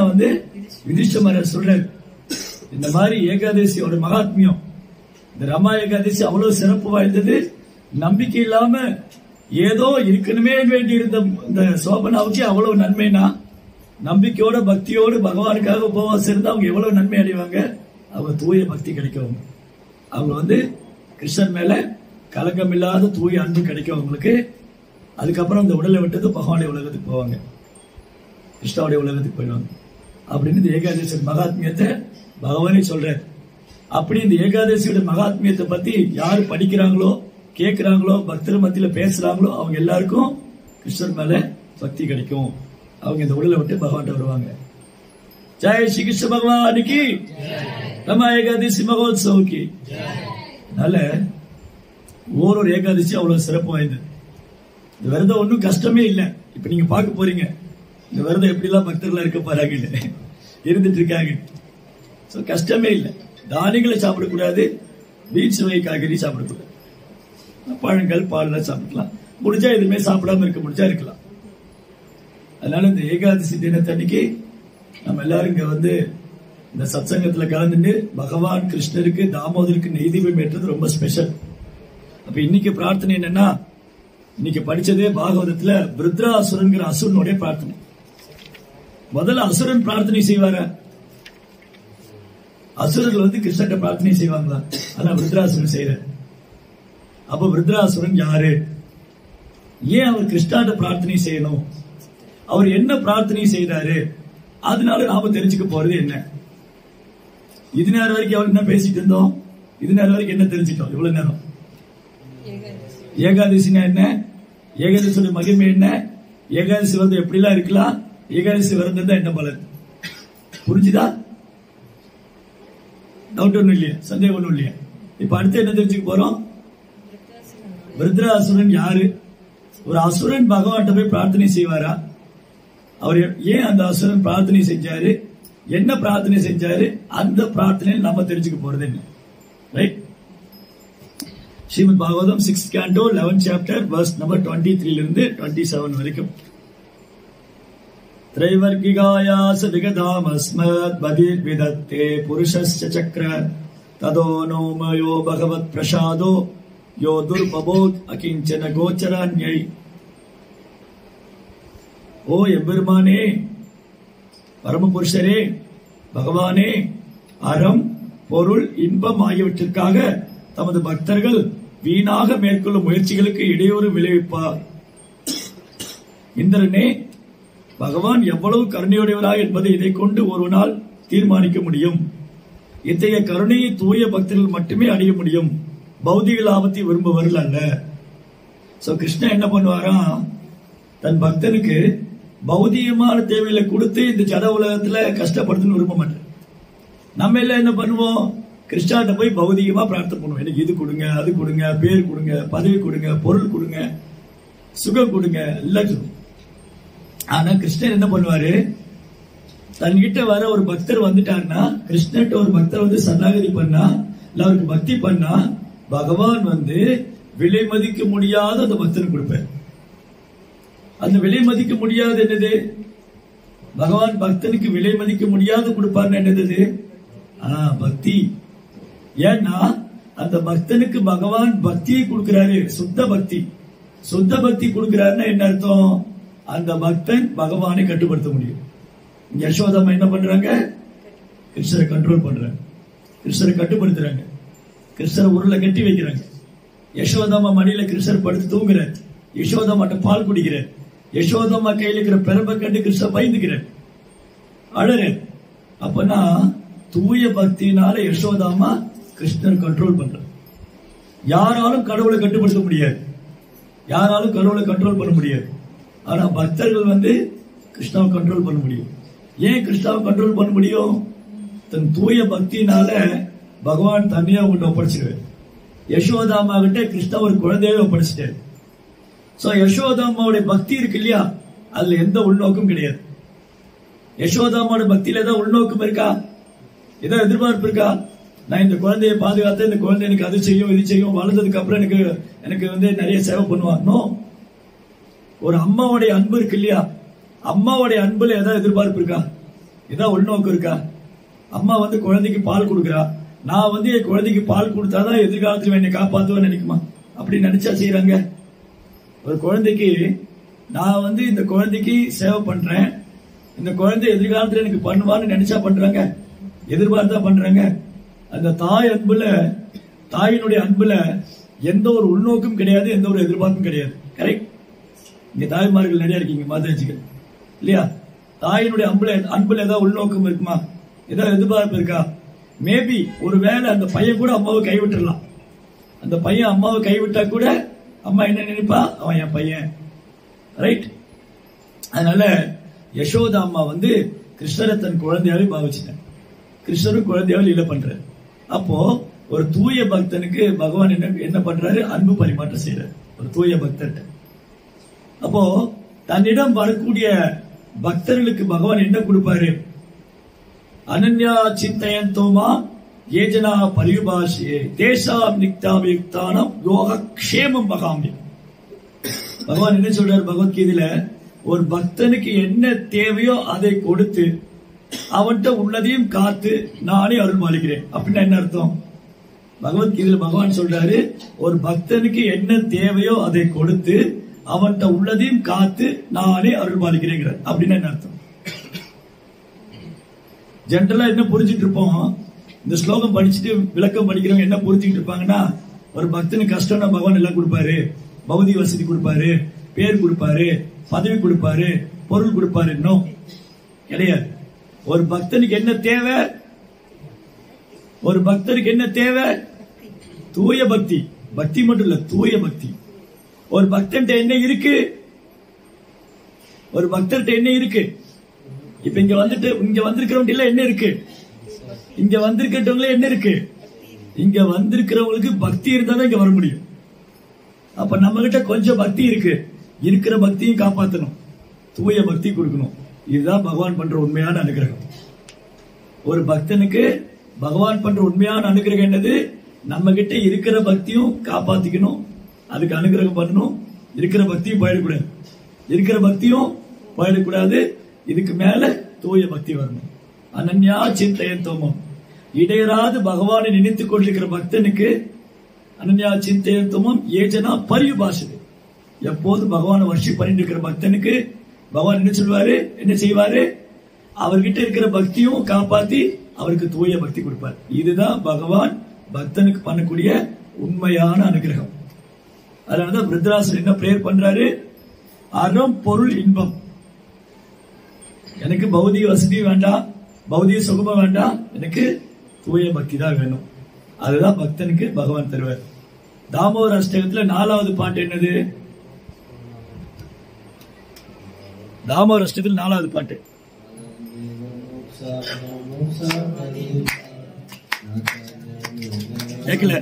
யுதிஷ்டிரர் சொல்றாரு. இந்த மாதிரி ஏகாதசியோட மகாத்மியம், இந்த ரமா ஏகாதசி அவ்வளவு சிறப்பு வாய்ந்தது. நம்பிக்கை இல்லாம ஏதோ இருக்கணுமே வேண்டி இருந்த இந்த சோபனாவுக்கு அவ்வளவு நன்மைனா, நம்பிக்கையோட பக்தியோடு பகவானுக்காக உபவாசம் இருந்தா அவங்க எவ்வளவு நன்மை அடைவாங்க. அவங்க தூய பக்தி கிடைக்கும். அவங்க கிருஷ்ணன் மேல கலக்கம் இல்லாத தூய அன்பு கிடைக்கும் அவங்களுக்கு. அதுக்கப்புறம் இந்த உடலை விட்டது பகவானுடைய உலகத்துக்கு போவாங்க, கிருஷ்ணாவுடைய உலகத்துக்கு போயிடுவாங்க. அப்படின்னு இந்த ஏகாதசி மகாத்மியத்தை பகவானே சொல்றாரு. அப்படி இந்த ஏகாதசியோட மகாத்மியத்தை பத்தி யாரு படிக்கிறாங்களோ, கேட்கிறாங்களோ, பக்தர் மத்தியில பேசுறாங்களோ, அவங்க எல்லாருக்கும் கிருஷ்ணர் மேல பக்தி கிடைக்கும். அவங்க இந்த உடலை விட்டு பகவான் வருவாங்க. ஜெய் ஸ்ரீ கிருஷ்ண பகவானுக்கு, ரமா ஏகாதசி மகோத்சவக்கு. அதனால ஒரு ஏகாதசி அவ்வளவு சிறப்பு வாய்ந்தது. இந்த விரதம் ஒன்றும் கஷ்டமே இல்லை. இப்ப நீங்க பார்க்க போறீங்க இந்த விரதம் எப்படி எல்லாம் பக்தர்கள் இருக்க போறாங்க, இருந்துட்டு இருக்காங்க. கஷ்டமே இல்லை. தானியங்களை சாப்பிடக்கூடாது, பீச் வகை காய்கறி சாப்பிடக்கூடாது, பழங்கள் பால்லாம் சாப்பிடலாம். முடிஞ்சா எதுவுமே சாப்பிடாம இருக்க முடிஞ்சா இருக்கலாம். அதனால இந்த ஏகாதசி தினத்தன்னைக்கு நம்ம எல்லாரும் இங்க இந்த சத்சங்கத்துல கலந்துட்டு பகவான் கிருஷ்ணருக்கு தாமோதருக்கு நெய்தீபம் ஏற்றது ரொம்ப ஸ்பெஷல். அப்ப இன்னைக்கு பிரார்த்தனை என்னன்னா, இன்னைக்கு படிச்சதே பாகவதத்துல விருத்ராசுரன்கிற அசுரனுடைய பிரார்த்தனை. முதல்ல அசுரன் பிரார்த்தனை செய்வார, அசுரர்கள் கிருஷ்ணன் பிரார்த்தனை செய்வாங்களா? ஆனா விருத்ராசுரன் செய்யற. அப்ப விருத்ராசுரன் யாரு? ஏன் அவர் கிருஷ்ணாட்ட பிரார்த்தனை செய்யணும்? அவர் என்ன பிரார்த்தனை செய்தாரு? அதனால நாம தெரிஞ்சுக்க போறது என்ன? இது நேரம் வரைக்கும் அவர் என்ன பேசிட்டு இருந்தோம்? இது நேரம் வரைக்கும் என்ன தெரிஞ்சுட்டோம்? இவ்வளவு நேரம் ஏகாதசினா என்ன, ஏகாதசியோட மகிமை என்ன, ஏகாதசி எப்படி எல்லாம் இருக்கலாம், ஏகாதசி விரதம் தான் என்ன பலன், புரிஞ்சுதா? டவுட் ஒண்ணும் இல்லையா? சந்தேகம் ஒண்ணும் இல்லையா? இப்ப அடுத்து என்ன தெரிஞ்சுக்க போறோம்? விருத்ராசுரன் யாரு? ஒரு அசுரன் பகவான்கிட்ட போய் பிரார்த்தனை செய்வாரா? அவர் ஏன் அந்த அசுரன் பிரார்த்தனை செஞ்சாரு, என்ன பிரார்த்தனை செஞ்சாரு, அந்த பிரார்த்தனை நம்ம தெரிஞ்சுக்க போறது என்ன? Right. Srimad Bhagavatam 6th canto 11th chapter verse number 23 இருந்து 27 வரைக்கும். த்ரைவர்கிகாயாச விகதாமஸ்மத் பதிர் விதத்தே புருஷஸ்ய சக்ர ததோ நோமயோ பகவத் பிரசாதோ யோ துர்பபோத் அகிஞ்சன கோச்சரான்யை. ஓ எம்பெருமானே, பரமபுருஷரே, பகவானே, அறம், பொருள், இன்பம் ஆகியவற்றிற்காக தமது பக்தர்கள் வீணாக மேற்கொள்ளும் முயற்சிகளுக்கு இடையூறு விளைவிப்பார். இந்திரனே, பகவான் எவ்வளவு கருணையுடையவராய் என்பதை இதை கொண்டு ஒரு நாள் தீர்மானிக்க முடியும். இத்தகைய கருணையை தூய பக்தர்கள் மட்டுமே அடைய முடியும், பௌதிக லாபத்தை விரும்புவர்கள் அல்ல. சோ கிருஷ்ணன் என்ன பண்ணுவாராம், தன் பக்தனுக்கு பௌதிகமான தேவைகளை கொடுத்து இந்த ஜட உலகத்துல கஷ்டப்படுத்துன்னு விரும்ப மாட்டார். நம்ம எல்லாம் என்ன பண்ணுவோம், கிருஷ்ணாட்ட போய் பௌதிகமா பிரார்த்தனை பண்ணுவோம். எனக்கு இது கொடுங்க, அது கொடுங்க, பேர் கொடுங்க, பதவி கொடுங்க, பொருள் கொடுங்க, சுகம் கொடுங்க, எல்லாம் சொல்லுவோம். ஆனா கிருஷ்ணன் என்ன பண்ணுவாரு, தன்கிட்ட வர ஒரு பக்தர் வந்துட்டாருன்னா, கிருஷ்ணன்ட்ட ஒரு பக்தர் சரணாகதி பண்ணா, இல்ல அவருக்கு பக்தி பண்ணா, பகவான் விலை மதிக்க முடியாத அந்த பக்தனுக்கு கொடுப்பார். அந்த விலை மதிக்க முடியாத என்னது, பகவான் பக்தனுக்கு விலை மதிக்க முடியாது கொடுப்பார்னு என்னது? பக்தி. ஏன்னா அந்த பக்தனுக்கு பகவான் பக்தியை கொடுக்கிறாரு, சுத்த பக்தி. சுத்த பக்தி கொடுக்கிறாருன்னா என்ன அர்த்தம்? அந்த பக்தன் பகவானை கட்டுப்படுத்த முடியும். யசோதாமா என்ன பண்றாங்க? கிருஷ்ணரை கண்ட்ரோல் பண்றாங்க, கிருஷ்ணரை கட்டுப்படுத்துறாங்க, கிருஷ்ணரை உருளை கட்டி வைக்கிறாங்க. யசோதாமா மடியில கிருஷ்ணர் படுத்து தூங்குறார், யசோதாமாட்ட பால் குடிக்கிறார், யசோதாமா கையில இருக்கிற பெருமை கண்டு கிருஷ்ணர் பயந்துக்கிறார், அழறார். அப்பனா தூய பக்தியினால யசோதாமா கிருஷ்ணர் கண்ட்ரோல் பண்ற. யாராலும் கடவுளை கட்டுப்படுத்த முடியாது, யாராலும் கடவுளை கண்ட்ரோல் பண்ண முடியாது. ஆனா பக்தர்கள் கிருஷ்ணாவை கண்ட்ரோல் பண்ண முடியும். ஏன் கிருஷ்ணாவை கண்ட்ரோல் பண்ண முடியும்? தன் தூய பக்தியினால பகவான் தன்னையா உங்கள்கிட்ட ஒப்படைச்சிருவார். யசோதாமா கிட்ட கிருஷ்ணா ஒரு குழந்தையாவே ஒப்படைச்சிட்டாரு. சோ யசோதாமாவுடைய பக்தி இருக்கு இல்லையா, அதுல எந்த உள்நோக்கம் கிடையாது. யசோதாமாவோட பக்தியில ஏதாவது உள்நோக்கம் இருக்கா? ஏதாவது எதிர்பார்ப்பு இருக்கா? நான் இந்த குழந்தைய பாதுகாத்த, இந்த குழந்தை எனக்கு அது செய்யும் இது செய்யும், வளர்ந்ததுக்கு அப்புறம் எனக்கு நிறைய சேவை பண்ணுவாங்க. ஒரு அம்மாவுடைய அன்பு இருக்கு இல்லையா, அம்மாவுடைய அன்புல ஏதாவது எதிர்பார்ப்பு இருக்கா? ஏதாவது உள்நோக்கம் இருக்கா? அம்மா குழந்தைக்கு பால் கொடுக்குறா, நான் என் குழந்தைக்கு பால் கொடுத்தாதான் எதிர்காலத்தில் என்னை காப்பாத்துவேன்னு நினைக்குமா? அப்படி நினைச்சா செய்யறாங்க? ஒரு குழந்தைக்கு நான் இந்த குழந்தைக்கு சேவை பண்றேன், இந்த குழந்தை எதிர்காலத்தில் எனக்கு பண்ணுவான்னு நினைச்சா பண்றாங்க? எதிர்பார்த்தா பண்றாங்க? அந்த தாய் அன்புல, தாயினுடைய அன்புல எந்த ஒரு உள்நோக்கம் கிடையாது, எந்த ஒரு எதிர்பார்ப்பும் கிடையாது. கரெக்ட்? இங்க தாய்மார்கள் நிறைய இருக்கீங்க, மாதாஜிகள் இல்லையா? தாயினுடைய அன்புல ஏதாவது உள்நோக்கம் இருக்குமா? ஏதாவது எதிர்பார்ப்பு இருக்கா? மேபி ஒருவேளை அந்த பையன் கூட அம்மாவை கைவிட்டுடலாம். அந்த பையன் அம்மாவை கைவிட்டா கூட அம்மா என்ன நினைப்பா? அவன் என் பையன். ரைட்? அதனால யசோதா அம்மா கிருஷ்ணரை தன் குழந்தையாவே பாவிச்சிட்டாங்க, கிருஷ்ணரும் குழந்தையாவே லீலை பண்றாரு. அப்போ ஒரு தூய பக்தனுக்கு பகவான் என்ன பண்றாரு? அன்பு பரிமாற்றம் செய்யறாரு ஒரு தூய பக்தர்கிட்ட. அப்போ தன்னிடம் வரக்கூடிய பக்தர்களுக்கு பகவான் என்ன கொடுப்பாரு? அனன்யா சிந்தயந்தோமா ஏஜனா பரிபாஷே தேசாம் நிக்தாவியுக்தானம் யோக க்ஷேமம் பகாமி. பகவான் என்ன சொல்றாரு பகவத்கீதையில? ஒரு பக்தனுக்கு என்ன தேவையோ அதை கொடுத்து அவன்கிட்ட உள்ளதையும் காத்து நானே அருள் மாளிக்கிறேன். அப்படின்னா என்ன அர்த்தம்? பகவத்கீதையில பகவான் சொல்றாரு, ஒரு பக்தனுக்கு என்ன தேவையோ அதை கொடுத்து அவன்கிட்ட உள்ளதையும் காத்து நானே அருள் மாளிக்கிறேன். அப்படின்னா என்ன அர்த்தம்? ஜென்ரலா என்ன புரிஞ்சுட்டு இருப்போம்? இந்த ஸ்லோகம் படிச்சுட்டு விளக்கம் படிக்கிறவங்க என்ன புரிஞ்சுட்டு இருப்பாங்கன்னா, ஒரு பக்தனுக்கு கஷ்டம்னா பகவான் எல்லாம் கொடுப்பாரு, பௌதிக வசதி கொடுப்பாரு, பேர் கொடுப்பாரு, பதவி கொடுப்பாரு, பொருள் கொடுப்பாரு. இன்னும் கிடையாது. ஒரு பக்தனுக்கு என்ன தேவை? ஒரு பக்தனுக்கு என்ன தேவை? தூய பக்தி. பக்தி மட்டும் இல்ல, தூய பக்தி. ஒரு பக்தன்ட்ட என்ன இருக்கு? ஒரு பக்தர்கிட்ட என்ன இருக்கு? இப்ப இங்க வந்திருக்கிறவங்க என்ன இருக்கு? இங்க வந்திருக்கிறவங்களே என்ன இருக்கு? இங்க வந்திருக்கிறவங்களுக்கு பக்தி இருந்தா தான் இங்க வர முடியும். அப்ப நம்ம கிட்ட கொஞ்சம் பக்தி இருக்கு, இருக்கிற பக்தியும் காப்பாற்றணும், தூய பக்தி கொடுக்கணும். இதுதான் பகவான் பண்ற உண்மையான அனுகிரகம். ஒரு பக்தனுக்கு பகவான் பண்ற உண்மையான அனுகிரகம் என்னது? நம்ம கிட்ட இருக்கிற பக்தியும் காப்பாத்திக்கணும், அதுக்கு அனுகிரகம் பண்ணணும். இருக்கிற பக்தியும் போயிடக்கூடாது, இருக்கிற பக்தியும் போயிடக்கூடாது. இதுக்கு மேல தூய பக்தி வரணும். அனன்யா சிந்தயந்தோமம், இடையராது பகவானை நினைத்துக் கொண்டிருக்கிற பக்தனுக்கு அனன்யா சிந்தயந்தோமம் ஏஜனா பரியுபாசது. எப்போது பகவானை வர்ஷிப் பண்ணிட்டு இருக்கிற பக்தனுக்கு பகவான் என்ன சொல்வாரு? என்ன செய்வாரு? அவர்கிட்ட இருக்கிற பக்தியும் காப்பாத்தி அவருக்கு தூய பக்தி கொடுப்பார். இதுதான் பகவான் பக்தனுக்கு பண்ணக்கூடிய உண்மையான அனுகிரகம். அதனாலதான் விருத்ராசர் என்ன பிரேயர் பண்றாரு? அறம் பொருள் இன்பம். எனக்கு பௌதிக வசதி வேண்டாம், பௌதிக சுகமும் வேண்டாம், எனக்கு தூய பக்தி தான் வேணும். அதுதான் பக்தனுக்கு பகவான் தருவார். தாமோதர அஷ்டகத்துல 4வது பாட்டு என்னது? தாமோதர அஷ்டகத்தில் 4வது பாட்டு கேட்கல?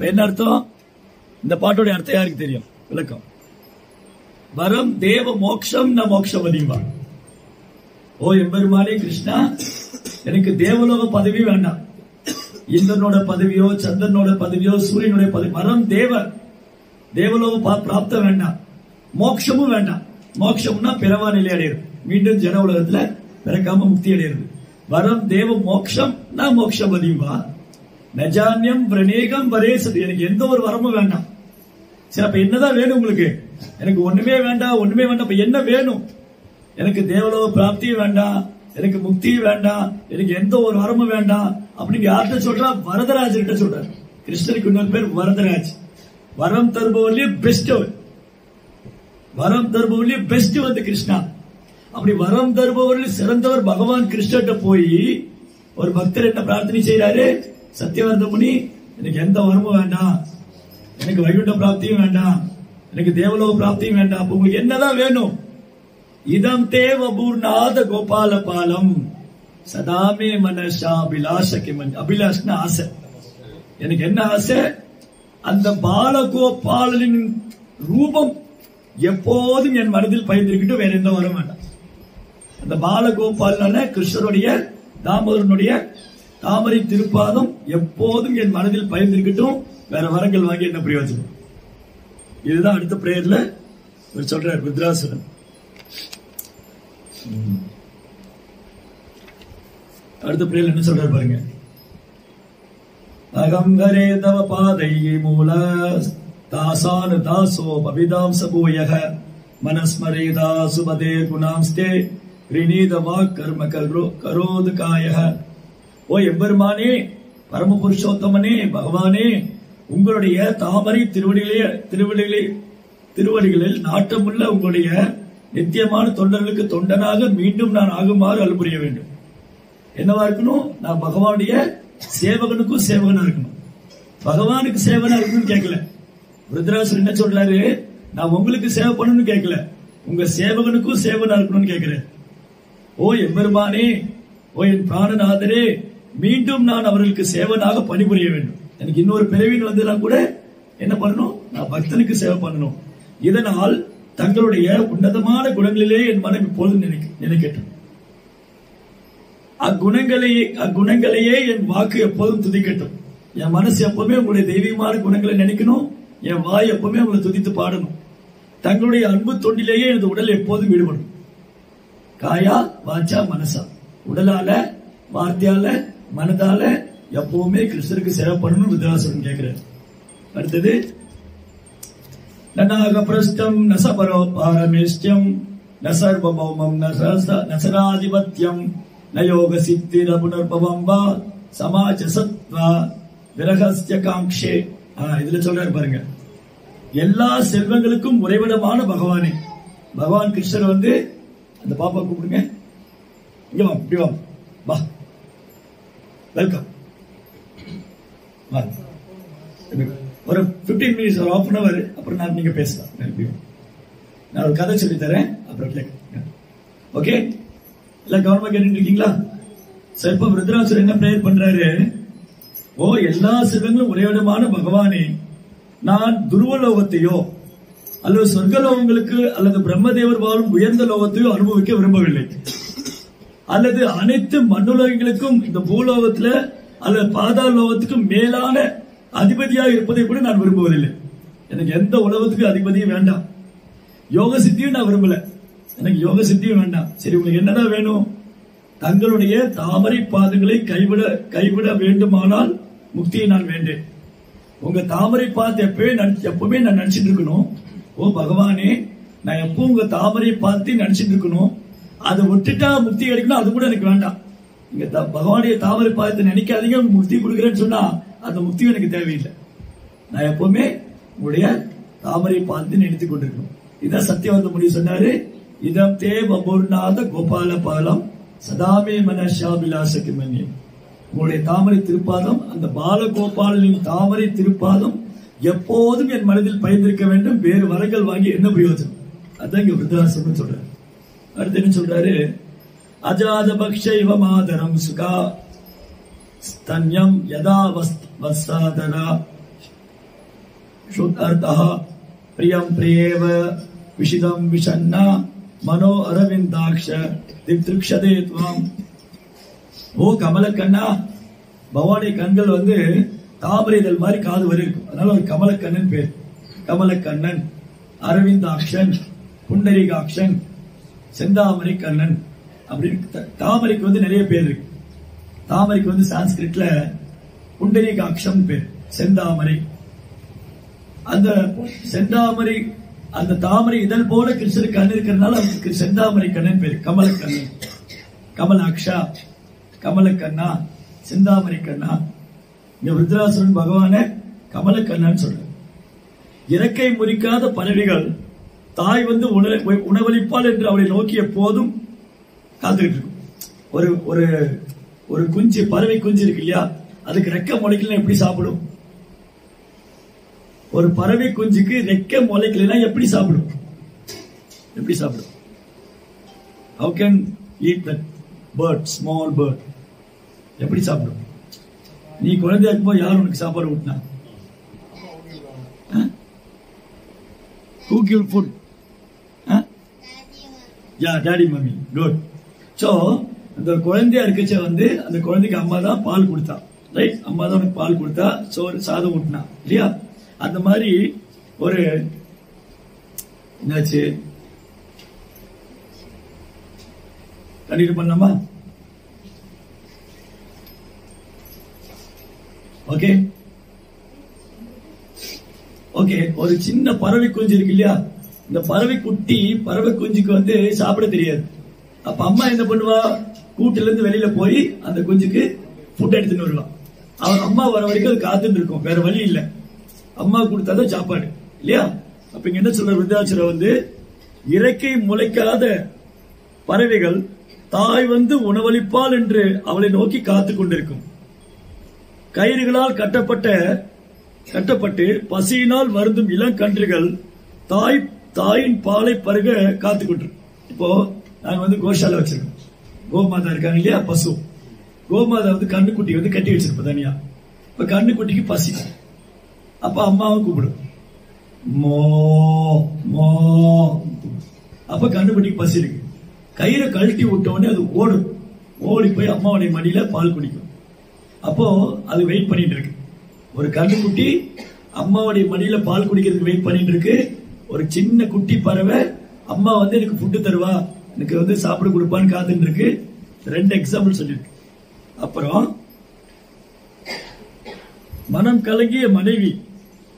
என்ன அர்த்தம்? இந்த பாட்டோட அர்த்தம் யாருக்கு தெரியும்? விளக்கம். வரம் தேவ மோக்ஷம் ந மோக்ஷம் அதிகமா. ஓ எம்பெருமானே கிருஷ்ணா, எனக்கு தேவலோக பதவி வேண்டாம், இந்திரனோட பதவியோ, சந்திரனோட பதவியோ, சூரியனுடைய பதவி. வரம் தேவலோக பிராப்த வேண்டாம், மோட்சமும் வேண்டாம். மோட்சம்னா பிறவா நிலை அடையிறது, மீண்டும் ஜன உலகத்துல பிறக்காம முக்தி அடையிறது. வரம் தேவ மோட்சம் நான் மோட்சம் அதிகமா நஜான்யம் பிரணேகம் வரேசது. எனக்கு எந்த ஒரு வரமும் வேண்டாம். சரி, அப்ப என்னதான் வேணும் உங்களுக்கு? எனக்கு ஒண்ணுமே வேண்டாம், ஒண்ணுமே வேண்டாம். அப்ப என்ன வேணும்? எனக்கு தேவலோக பிராப்தியும் வேண்டாம், எனக்கு முக்தியும் வேண்டாம், எனக்கு எந்த ஒரு வரமும் வேண்டாம் அப்படின்னு யார்கிட்ட சொல்றா? வரதராஜ் கிட்ட சொல்றாரு. கிருஷ்ணருக்கு இன்னொரு பேர் வரதராஜ். வரம் தருபவர்லயே பெஸ்ட், வரம் தருபவர்லயே பெஸ்ட் வந்து கிருஷ்ணா. அப்படி வரம் தருபவர்கள் சிறந்தவர் பகவான் கிருஷ்ணர்கிட்ட போய் ஒரு பக்தர் என்ன பிரார்த்தனை செய்யறாரு? சத்தியவர்த முனி, எனக்கு எந்த வரமும் வேண்டாம், எனக்கு வைகுண்ட பிராப்தியும் வேண்டாம், எனக்கு தேவலோக பிராப்தியும் வேண்டாம். அப்ப உங்களுக்கு என்னதான் வேணும்? இதம் தேவ பூர்ணாத கோபால பாலம் சதாமே மனசா அபிலாஷக்கு மன். அபிலாஷ்னா ஆசை. எனக்கு என்ன ஆசை? அந்த பாலகோபாலனின் ரூபம் எப்போதும் என் மனதில் பயந்திருக்கட்டும், வேற எந்த வரம் வேண்டாம். அந்த பாலகோபாலனான கிருஷ்ணருடைய தாமோதரனுடைய தாமரை திருப்பாதம் எப்போதும் என் மனதில் பயந்திருக்கட்டும், வேற வரங்கள் வாங்கி என்ன பிரயோஜனம்? இதுதான் அடுத்த பிரேயர்ல சொல்றார் ருத்ராசுரன். அடுத்த பிரேயர்ல என்ன சொல்றாரு பாருங்க. அகம் ஹரே தவ பாதை மூல தாசானு தாசோ பவிதாம் சபூயக மனஸ்மரேதா சுபதே குணாம்ஸ்தே ரிணீத வாக் கர்ம கரோது காயக. ஓ எம்பெருமானே, பரமபுருஷோத்தமனே, பகவானே, உங்களுடைய தாமரை திருவடிகளில் நாட்டமுள்ள உங்களுடைய நித்தியமான தொண்டர்களுக்கு தொண்டனாக மீண்டும் நான் ஆகுமாறு அருள்புரிய வேண்டும். என்னவா இருக்கணும்? நான் பகவானுடைய சேவகனுக்கும் சேவகனா இருக்கணும். பகவானுக்கு சேவகனா இருக்கணும்னு கேட்கல. ருத்ராசுரன் என்ன சொல்றாரு? நான் உங்களுக்கு சேவை பண்ணணும்னு கேட்கல, உங்க சேவகனுக்கும் சேவகனா இருக்கணும்னு கேட்கிறேன். ஓ எம்பெருமானே, ஓ என் பிராணநாதரே, மீண்டும் நான் அவர்களுக்கு சேவனாக பணிபுரிய வேண்டும். எனக்கு இன்னொரு பிறவின் வந்தெல்லாம் கூட என்ன பண்ணணும்? நான் பக்தனுக்கு சேவை பண்ணணும். இதனால் தங்களுடைய உன்னதமான குணங்களிலே என் மனம் இப்போது நினைக்கட்டும். அக்குணங்களையே என் வாக்கு எப்போதும் துதிக்கட்டும். என் மனசு எப்பவுமே உங்களுடைய தெய்வீகமான குணங்களை நினைக்கணும். என் வாய் எப்பவுமே உங்களை துதித்து பாடணும். தங்களுடைய அன்பு தொண்டிலேயே எனது உடல் எப்போதும் ஈடுபடும். காயா வாச்சா மனசா, உடலால வார்த்தையால மனதால எப்பவுமே கிருஷ்ணருக்கு சேவை பண்ணணும் ருத்ராசுரன் கேட்கிறார். அடுத்தது நநாக பிரஸ்டம் நசபரோ பாரமேஷ்யம் நசர்வபௌமம் நசராதிபத்தியம் நயோக சித்திர புனர்பவம் வா சமாஜ சத்வா விரகஸ்ய காங்ஷே. இதுல சொல்றாரு பாருங்க, எல்லா செல்வங்களுக்கும் உறைவிடமான பகவானே. பகவான் கிருஷ்ணர் வந்து அந்த பாப்பா கூப்பிடுங்க, இங்க வா, இப்படி வா, வெல்கம். ஒரு 15 minutes, ஒரு half an hour, அப்புறம் நான் நீங்க பேசலாம். நான் ஒரு கதை சொல்லி தரேன், அப்புறம் கேட்க. ஓகே, எல்லாம் கவனமா கேட்டு இருக்கீங்களா? சார், இப்ப ருத்ராசுரன் என்ன பிரேயர் பண்றாரு? ஓ எல்லா செல்வங்களும் உறைவிடமான பகவானே, நான் துருவலோகத்தையோ அல்லது சொர்க்கலோகங்களுக்கு அல்லது பிரம்மதேவர் வாழும் உயர்ந்த லோகத்தையோ அனுபவிக்க விரும்பவில்லை. அல்லது அனைத்து மண்ணுலகங்களுக்கும் இந்த பூலோகத்துல அல்லது பாதாள லோகத்துக்கும் மேலான அதிபதியாக இருப்பதை கூட நான் விரும்புவதில்லை. எனக்கு எந்த உலகத்துக்கு அதிபதியும் வேண்டாம். யோக சித்தியும் நான் விரும்பல, எனக்கு யோக சித்தியும் வேண்டாம். சரி, உங்களுக்கு என்னதான் வேணும்? தங்களுடைய தாமரை பாதங்களை கைவிட வேண்டுமானால் முக்தியை நான் வேண்டேன். உங்க தாமரை பாதத்தை எப்பவுமே நான் நினைச்சிட்டு இருக்கணும். ஓ பகவானே, நான் எப்பவும் உங்க தாமரை பாதத்தை நினைச்சிட்டு இருக்கணும். அதை விட்டுட்டா முக்தி கிடைக்கணும், அது கூட எனக்கு வேண்டாம். நீங்க பகவானுடைய தாமரை பாதத்தை நினைக்காதீங்க, முக்தி கொடுக்குறேன்னு சொன்னா அந்த முக்தி எனக்கு தேவையில்லை. நான் எப்பவுமே உங்களுடைய தாமரை பாதத்தை நினைத்துக் கொண்டிருக்கணும். இதான் சத்தியவர்த முனி சொன்னாரு. இதம் தே பபூர்ணாத கோபால பாலம் சதாமே மனசாபிலாசக்கு மன்னியம். உங்களுடைய தாமரை திருப்பாதம், அந்த பாலகோபாலனின் தாமரை திருப்பாதம் எப்போதும் என் மனதில் பயந்திருக்க வேண்டும். வேறு வரங்கள் வாங்கி என்ன பிரயோஜனம்? அதான் இங்க விருத்தாசம் சொல்றாரு. அடுத்து என்ன சொல்றாரு? அஜாத பக்ஷைவ மாதரம் சுகா ஸ்தன்யம் யதா வஸ்தாதரா சுத்தர்த்தா பிரியம் பிரியேவ விஷிதம் விஷன்னா மனோ அரவிந்தாக்ஷ திப்திருக்ஷதே துவாம். ஓ கமலக்கண்ணா, பகவானுடைய கண்கள் வந்து தாமரை இதழ் மாதிரி காது வரை இருக்கும். அதனால ஒரு கமலக்கண்ணன் பேர். கமலக்கண்ணன், அரவிந்தாக்ஷன், புண்டரிகாக்ஷன், செந்தாமரை கண்ணன் அப்படின்னு. தாமரைக்கு வந்து நிறைய பேர் இருக்கு. தாமரைக்கு வந்து சான்ஸ்கிரிட்ல புண்டரிகாக்ஷம் பேர், செந்தாமரை. அந்த செந்தாமரை, அந்த தாமரை இதழ் போல கிருஷ்ணருக்கு கண் இருக்கிறதுனால அவருக்கு செந்தாமரை கண்ணன் பேர். கமலக்கண்ணன், கமலாக்ஷா, கமலக்கண்ணா, செந்தாமரை கண்ணா. இங்க விருத்ராசுரன் பகவான கமலக்கண்ணான்னு சொல்ற. இறக்கை முறிக்காத பறவைகள் தாய் வந்து உணவளிப்பால் என்று அவளை நோக்கி எப்போதும் காத்துக்கிட்டு இருக்கும். ஒரு ஒரு ஒரு குஞ்சு, பறவை குஞ்சு இருக்கு இல்லையா, அதுக்கு ரெக்க முளைக்கலன்னா எப்படி சாப்பிடும்? ஒரு பறவை குஞ்சுக்கு ரெக்க முளைக்கலன்னா எப்படி சாப்பிடும்? எப்படி சாப்பிடும்? How can eat that bird, small bird? எப்படி சாப்பிடும்? நீ குழந்தையா இருக்கும்போது யார் உனக்கு சாப்பாடு ஊட்டினா? Who give food? Yeah, daddy, mommy. Good. So, அந்த குழந்தையா இருக்கச்ச வந்து அந்த குழந்தைக்கு அம்மா தான் பால் கொடுத்தா, ரைட்? அம்மா தான் உனக்கு பால் கொடுத்தா, சோறு சாதம் ஊட்டினா இல்லையா? அந்த மாதிரி ஒரு என்னாச்சு கண்டினியூ பண்ணலாமா? Okay okay. ஒரு சின்ன பறவை குஞ்சு இருக்கு இல்லையா, இந்த பறவை குட்டி பறவை குஞ்சுக்கு வந்து சாப்பிட தெரியாது. அப்ப அம்மா என்ன பண்ணுவா, கூட்டுல இருந்து வெளியில போய் அந்த குஞ்சுக்கு ஃபுட் எடுத்துன்னு வருவா. அவன் அம்மா வர வரைக்கும் அது காத்துட்டு இருக்கும், வேற வழி இல்ல, அம்மா கொடுத்தாதான் சாப்பாடு இல்லையா? அப்ப இங்க என்ன சொல்ற விருத்தாச்சலம் வந்து, இறக்கை முளைக்காத பறவைகள் தாய் வந்து உணவளிப்பால் என்று அவளை நோக்கி காத்து கொண்டிருக்கும். கயிறுகளால் கட்டப்பட்டு பசியினால் வருந்தும் இளங்கன்றுகள் தாயின் பாலை பருக காத்து கொண்டிருக்கும். இப்போ நாங்க வந்து கோஷாலை வச்சிருக்கோம், கோமாதா இருக்காங்க இல்லையா, பசு. கோமாதா வந்து கண்ணுக்குட்டி வந்து கட்டி வச்சிருப்போம் தனியா. இப்ப கண்ணுக்குட்டிக்கு பசி, அப்ப அம்மாவை கூப்பிடும், மோ மோ. அப்ப கண்ணுக்குட்டிக்கு பசி இருக்கு. கயிறை கழட்டி விட்ட உடனே அது ஓடும், ஓடி போய் அம்மாவுடைய மடியில பால் குடிக்கும். அப்போ அது வெயிட் பண்ணிட்டு இருக்கு. ஒரு கண்ணுக்குட்டி அம்மாவுடைய மடியில பால் குடிக்கிறதுக்கு வெயிட் பண்ணிட்டு இருக்கு. ஒரு சின்ன குட்டி பறவை அம்மா வந்து எனக்கு ஃபுட்டு தருவா, எனக்கு வந்து சாப்பிட கொடுப்பான்னு காத்துட்டு இருக்கு. 2 எக்ஸாம்பிள் சொல்லிருக்கு. அப்புறம் மனம் கலங்கிய மனைவி,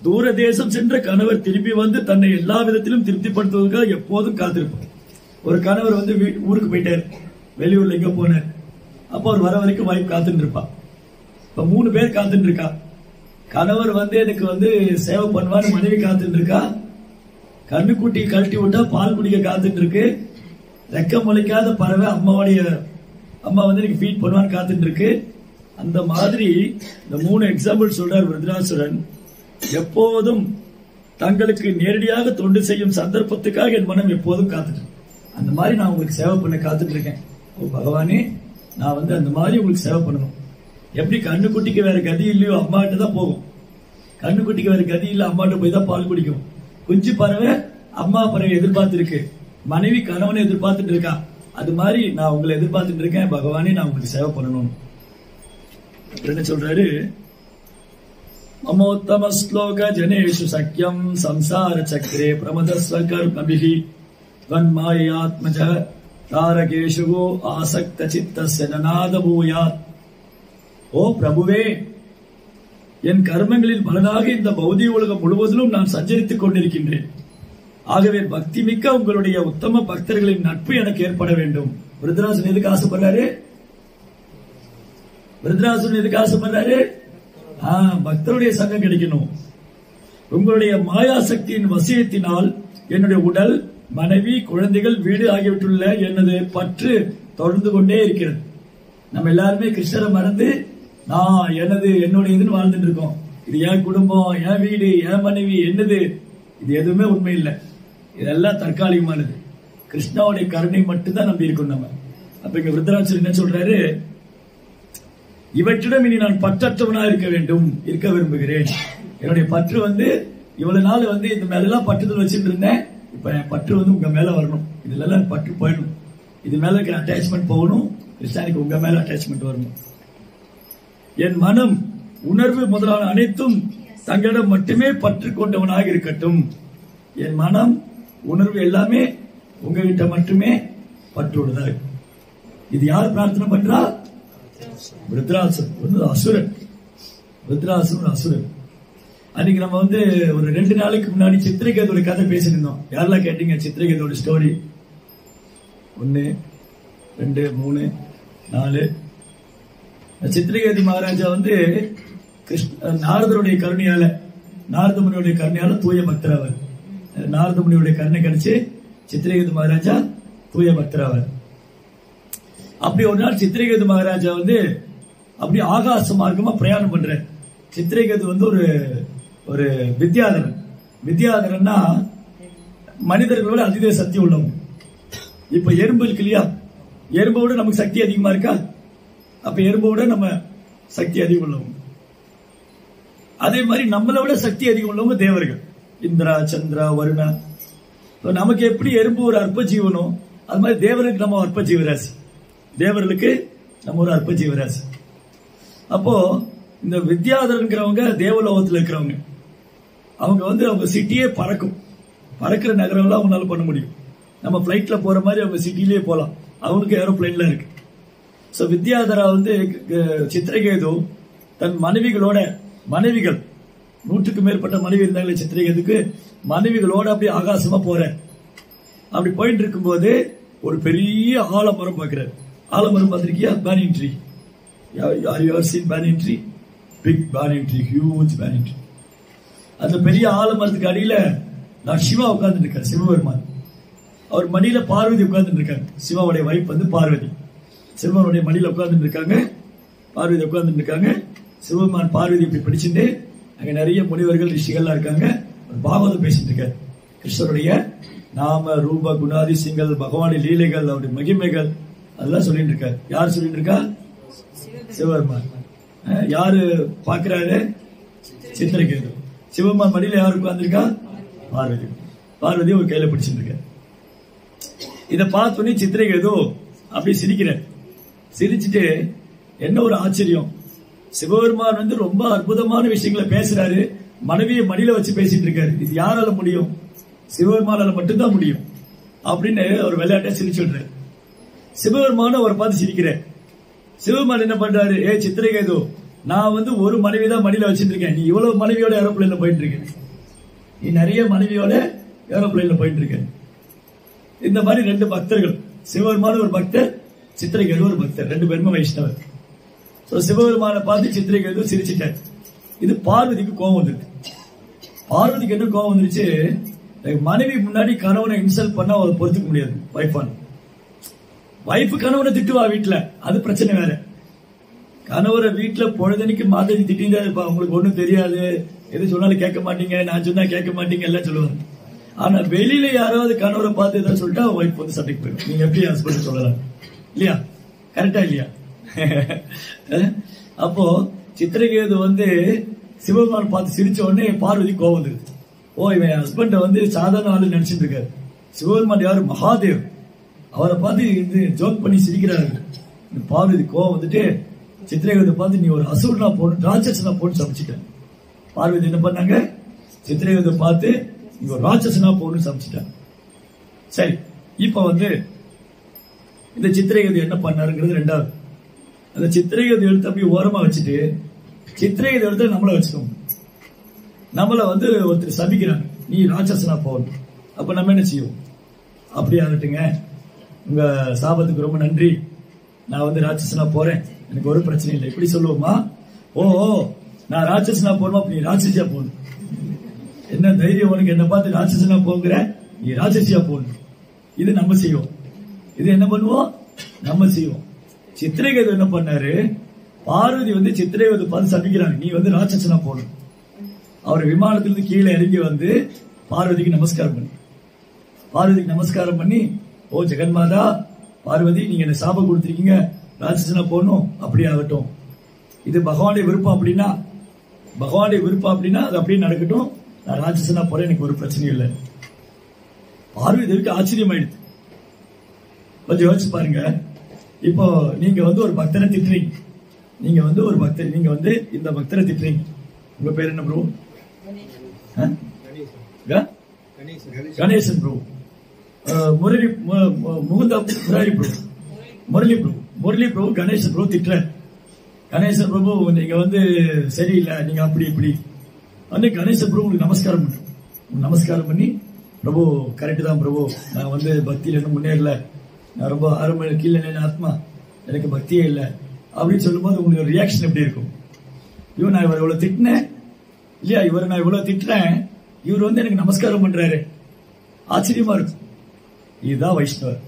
தூர தேசம் சென்ற கணவர் திரும்பி வந்து தன்னை எல்லா விதத்திலும் திருப்திப்படுத்துவதற்காக எப்போதும் காத்திருப்பார். ஒரு கணவர் வந்து ஊருக்கு போயிட்டார், வெளியூர்ல எங்க போனார். அப்ப அவர் வர வரைக்கும் வைஃப் காத்துட்டு இருப்பா. இப்ப 3 பேர் காத்துட்டு இருக்கா. கணவர் வந்து எனக்கு வந்து சேவை பண்ணுவான்னு மனைவி காத்துட்டு இருக்கா. கண்ணுக்குட்டி கழட்டி விட்டா பால் குடிக்க காத்துட்டு இருக்கு. ரெக்க முளைக்காத பறவை அம்மா வந்து எனக்கு ஃபீட் பண்ணுவான்னு காத்துட்டு இருக்கு. அந்த மாதிரி இந்த 3 எக்ஸாம்பிள் சொல்றார் விருத்ராசுரன். எப்போதும் தங்களுக்கு நேரடியாக தொண்டு செய்யும் சந்தர்ப்பத்துக்காக என் மனம் எப்போதும் காத்துட்டு, அந்த மாதிரி நான் உங்களுக்கு சேவை பண்ண காத்துட்டு இருக்கேன். ஓ பகவானே, நான் வந்து அந்த மாதிரி உங்களுக்கு சேவை பண்ணணும். எப்படி கண்ணுக்குட்டிக்கு வேற கதி இல்லையோ அம்மாட்ட தான் போகும். கண்ணுக்குட்டிக்கு வேற கதி இல்ல, அம்மாட்ட போய் தான் பால் குடிக்கும். குஞ்சு பறவை அம்மா பறவை எதிர்பார்த்து இருக்கு, மனைவி கணவனை எதிர்பார்த்துட்டு இருக்கா. அது மாதிரி நான் உங்களை எதிர்பார்த்துட்டு இருக்கேன் பகவானே, நான் உங்களுக்கு சேவை பண்ணணும். என்ன சொல்றாரு, மமோத்தம ஸ்லோக ஜனேஷு சக்கியம் சம்சார சக்கரே பிரமதஸ்வ கர்மபிஹி வன்மாயாத்மஜ தாரகேஷு ஆசக்த சித்தஸ்ய நநாத பூயாத். ஓ பிரபுவே, என் கர்மங்களின் பலனாக இந்த பௌதிக உலகம் முழுவதிலும் நான் சஞ்சரித்துக் கொண்டிருக்கின்றேன். ஆகவே பக்தி மிக்க உங்களுடைய உத்தம பக்தர்களின் நட்பு எனக்கு ஏற்பட வேண்டும். விருத்ராசுரன் எதுக்கு ஆசைப்படுறாரு? விருத்ராசுரன் எதுக்கு ஆசைப்படுறாரு? பக்தருடைய சங்கம் கிடைக்கணும். உங்களுடைய மாயா சக்தியின் வசியத்தினால் என்னுடைய உடல், மனைவி, குழந்தைகள், வீடு ஆகியவற்றுள்ள எனது பற்று தொடர்ந்து கொண்டே இருக்கிறது. நம்ம எல்லாருமே கிருஷ்ணரை மறந்து நான் என்னுடையதுன்னு வாழ்ந்துட்டு இருக்கோம். இது என் குடும்பம், என் வீடு, என் மனைவி, என்னது, இது எதுவுமே உண்மை இல்லை. இதெல்லாம் தற்காலிகமானது. கிருஷ்ணாவுடைய கருணை மட்டும்தான் நம்பி இருக்கோம் நம்ம. அப்ப இங்க விருத்தராட்சர் என்ன சொல்றாரு, இவற்றிடம் இனி நான் பற்றற்றவனா இருக்க விரும்புகிறேன். என்னுடைய பற்று வந்து இவ்வளவு நாள் வந்து இந்த மேல எல்லாம் பற்றுதல் வச்சுட்டு இருந்தேன். இப்ப என் பற்று வந்து உங்க மேல வரணும். இதுல எல்லாம் பற்று போயிடணும். இது மேல இருக்கிற அட்டாச்மெண்ட் போகணும். கிருஷ்ணானிக்கு உங்க மேல அட்டாச்மெண்ட் வரணும். என் மனம் உணர்வு முதலான அனைத்தும் தங்களிடம் மட்டுமே பற்று கொண்டவனாக இருக்கட்டும். என் மனம் உணர்வு எல்லாமே உங்ககிட்ட மட்டுமே பற்றுள்ளதா. இது யார் பிரார்த்தனை பண்றா? விருத்ராசுரன், அசுரன். விருத்ராசுரன் அசுரன். அன்னைக்கு நம்ம வந்து ஒரு 2 நாளைக்கு முன்னாடி சித்திரகேதோட கதை பேசிருந்தோம். யாரெல்லாம் கேட்டீங்க சித்திரகேதோட ஸ்டோரி? 1 2 3 4. சித்திரகேது மகாராஜா வந்து நாரதருடைய கருணையால, நாரத முனியுடைய கருணையால தூய பக்தர் அவர். நாரத முனியுடைய கருணை கிடைச்சு சித்திரகேது மகாராஜா தூய பக்தர் அவர். அப்படி ஒரு நாள் சித்திரகேது மகாராஜா வந்து அப்படி ஆகாச மார்க்கமா பிரயாணம் பண்ற. சித்திரகேது வந்து ஒரு வித்யாதரன். வித்யாதரன்னா மனிதர்களோட அதீத சக்தி உள்ளவங்க. இப்ப எறும்பு இருக்கு இல்லையா, எறும்போட நமக்கு சக்தி அதிகமா இருக்கா? அப்ப எறும்போட நம்ம சக்தி அதிகம் உள்ளவங்க. அதே மாதிரி நம்மளை விட சக்தி அதிகம் உள்ளவங்க தேவர்கள். இந்திரா, சந்திரா, வருணா. நமக்கு எப்படி எறும்பு ஒரு அற்ப ஜீவனும், அது மாதிரி தேவருக்கு நம்ம அற்ப ஜீவராசி. தேவர்களுக்கு நம்ம ஒரு அற்ப ஜீவராசி. அப்போ இந்த வித்யாதரன்கிறவங்க தேவலோகத்தில் இருக்கிறவங்க. அவங்க வந்து அவங்க சிட்டியே பறக்கும். பறக்கிற நகரம்லாம் அவங்களால பண்ண முடியும். நம்ம பிளைட்ல போற மாதிரி அவங்க சிட்டிலேயே போலாம். அவங்களுக்கு ஏரோப்ளைன்ல இருக்கு. சோ வித்யாதரா வந்து சித்திரகேது தன் மனைவிகளோட, மனைவிகள் 100க்கு மேற்பட்ட மனைவி இருந்தாங்களே சித்திரகேதுக்கு, மனைவிகளோட அப்படி ஆகாசமா போற. அப்படி போயிட்டு இருக்கும்போது ஒரு பெரிய ஆலமரம் பார்க்கிறார். ஆலமரம் பார்த்திருக்கியா? Banyan tree. Have you ever seen banyan tree? Big banyan tree, huge banyan tree. அந்த பெரிய ஆலமரத்துக்கு அடியில நான் சிவா உட்கார்ந்து இருக்காரு, சிவபெருமான். அவர் மடியில பார்வதி உட்கார்ந்து இருக்காங்க. சிவாவுடைய வைஃப் வந்து பார்வதி. சிவபெருமானுடைய மடியில உட்கார்ந்து இருக்காங்க, பார்வதி உட்கார்ந்து இருக்காங்க. சிவபெருமான் பார்வதி இப்படி பிடிச்சிட்டு அங்க நிறைய முனிவர்கள் ரிஷிகள்லாம் இருக்காங்க. பாகவதம் பேசிட்டு இருக்காரு. கிருஷ்ணருடைய நாம ரூப குணாதிசயங்கள், பகவானுடைய லீலைகள், அவருடைய மகிமைகள் அதெல்லாம் சொல்லிட்டு இருக்காரு. யார் சொல்லிட்டு இருக்கா? சிவபெருமான். யாரு பாக்குறாரு? சித்திரகேது. சிவபெருமான் மடியில யாரு உட்கார்ந்துருக்கா? பார்வதி. பார்வதி ஒரு கையில பிடிச்சிட்டு இருக்க. இத பார்த்தோன்னே சித்திரகேது அப்படி சிரிக்கிறார். சிரிச்சுட்டு என்ன ஒரு ஆச்சரியம், சிவபெருமான் வந்து ரொம்ப அற்புதமான விஷயங்களை பேசுறாரு, மனைவியை மடியில வச்சு பேசிட்டு இருக்காரு. இது யாரால முடியும்? சிவபெருமானால மட்டும்தான் முடியும் அப்படின்னு ஒரு விளையாட்டை சிரிச்சு விடுறாரு. சிவபெருமான அவரை பார்த்து சிரிக்கிறார். சிவபெருமான் என்ன பண்றாரு? சித்திரகேது, நான் வந்து ஒரு மனைவி தான் மடியில வச்சுட்டு இருக்கேன். நீ இவ்வளவு மனைவியோட ஏரோப்ளைன்ல போயிட்டு இருக்க. நீ நிறைய மனைவியோட ஏரோப்ளைன்ல போயிட்டு இருக்க. இந்த மாதிரி 2 பக்தர்கள், சிவபெருமான ஒரு பக்தர், சித்திரகேது ஒரு பக்தர், 2 பேருமே வைஷ்ணவர். சிவபெருமான பார்த்து சித்திரகேது சிரிச்சிட்டார். இது பார்வதிக்கு கோபம் வந்துருக்கு. பார்வதிக்கு என்ன கோபம் வந்துருச்சு? மனைவி முன்னாடி கணவனை இன்சல்ட் பண்ணா அவர் பொறுத்துக்க முடியாது. வைஃப் கணவனை திட்டுவா வீட்டுல, அது பிரச்சனை வேற. கணவரை வீட்டுல பொழுதனைக்கு மாதவி திட்டிதான் இருப்பா. உங்களுக்கு ஒண்ணும் தெரியாது, எது சொன்னாலும் கேட்க மாட்டீங்க, நான் சொன்னா கேட்க மாட்டீங்க எல்லாம் சொல்லுவாங்க. ஆனா வெளியில யாராவது கணவரை பார்த்து ஏதாவது சொல்லிட்டா வைஃப் வந்து சண்டைக்கு போயிடும். நீங்க எப்படி ஹஸ்பண்ட் சொல்லலாம் இல்லையா? கரெக்டா இல்லையா? அப்போ சித்திரகேது வந்து சிவபெருமான் பார்த்து சிரிச்ச உடனே பார்வதி கோபம் வந்துருது. இவன் ஹஸ்பண்ட வந்து சாதாரண ஆளு நினைச்சிட்டு இருக்காரு. சிவபெருமான் யாரு? மகாதேவ். அவரை பார்த்து இது ஜோக் பண்ணி சிரிக்கிறாரு. பார்வதி கோபம் வந்துட்டு சித்திரகேது பார்த்து நீ ஒரு அசுரனா போட்டு, ராட்சசனா போட்டு சமைச்சிட்ட. பார்வதி என்ன பண்ணாங்க? சித்திரகேது பார்த்து நீ ஒரு ராட்சசனா போட்டு சமைச்சிட்டாங்க. சரி, இப்ப வந்து இந்த சித்திரகேது என்ன பண்ணாருங்கிறது 2வது. அந்த சித்திரகேது எடுத்து அப்படி ஓரமா வச்சுட்டு சித்திரகேது எடுத்து நம்மள வச்சுக்கோங்க. நம்மள வந்து ஒருத்தர் சபிக்கிறாங்க, நீ ராட்சசனா போகணும். அப்ப நம்ம என்ன செய்வோம்? அப்படி ஆகட்டுங்க, உங்க சாபத்துக்கு ரொம்ப நன்றி, நான் வந்து ராட்சசனா போறேன், எனக்கு ஒரு பிரச்சனை இல்லை, இப்படி சொல்லுவோமா? நான் ராட்சசனா போறோம், அப்ப நீ ராட்சசியா போகணும். என்ன தைரியம் உனக்கு? என்ன பார்த்து ராட்சசனா போங்கிற, நீ ராட்சசியா போகணும். இது நம்ம செய்வோம். இது என்ன பண்ணுவோம்? நம்ம செய்வோம். சித்திரகேது என்ன பண்ணாரு? பார்வதி வந்து சித்திரகேது பார்த்து சபிக்கிறாங்க, நீ வந்து ராட்சசனா போகணும். அவர் விமானத்திலிருந்து கீழே இறங்கி வந்து பார்வதிக்கு நமஸ்காரம் பண்ணி, பார்வதிக்கு நமஸ்காரம் பண்ணி, ஜெகன்மாதா பார்வதி, நீங்க என்ன சாபம் கொடுத்திருக்கீங்க, ராட்சசனா போகணும், அப்படி ஆகட்டும். இது பகவானுடைய விருப்பம் அப்படின்னா, பகவானுடைய விருப்பம் அப்படின்னா அது அப்படியே நடக்கட்டும். நான் ராட்சசனா போறேன், எனக்கு ஒரு பிரச்சனையும் இல்லை. பார்வதி தேவிக்கு ஆச்சரியம் ஆயிடுது. கொஞ்சம் யோசிச்சு பாருங்க. இப்போ நீங்க வந்து ஒரு பக்தனை திட்டுறீங்க, நீங்க வந்து ஒரு பக்தர், நீங்க வந்து இந்த பக்தரை திட்டுறீங்க. உங்க பேர் என்ன bro? Ganesan bro. Murali Mukunda Murari bro, Murali bro Ganesan bro திட்டுற. கணேசன் பிரபு நீங்க வந்து சரியில்லை, நீங்க அப்படி இப்படி வந்து கணேசன் பிரபு உங்களுக்கு நமஸ்காரம் பண்ணி பிரபு கரெக்ட் தான் பிரபு, நான் வந்து பக்தியில இன்னும் முன்னேறல, நான் ரொம்ப ஆரம்ப கீழே ஆத்மா, எனக்கு பக்தியே இல்லை அப்படின்னு சொல்லும்போது உங்களுக்கு ரியாக்ஷன் எப்படி இருக்கும்? இவன் நான் இவர் இவ்வளவு திட்டினேன் இல்லையா, இவரை நான் இவ்வளவு திட்டுறேன், இவர் வந்து எனக்கு நமஸ்காரம் பண்றாரு, ஆச்சரியமா இருக்கும். இதுதான் வைஷ்ணவர்.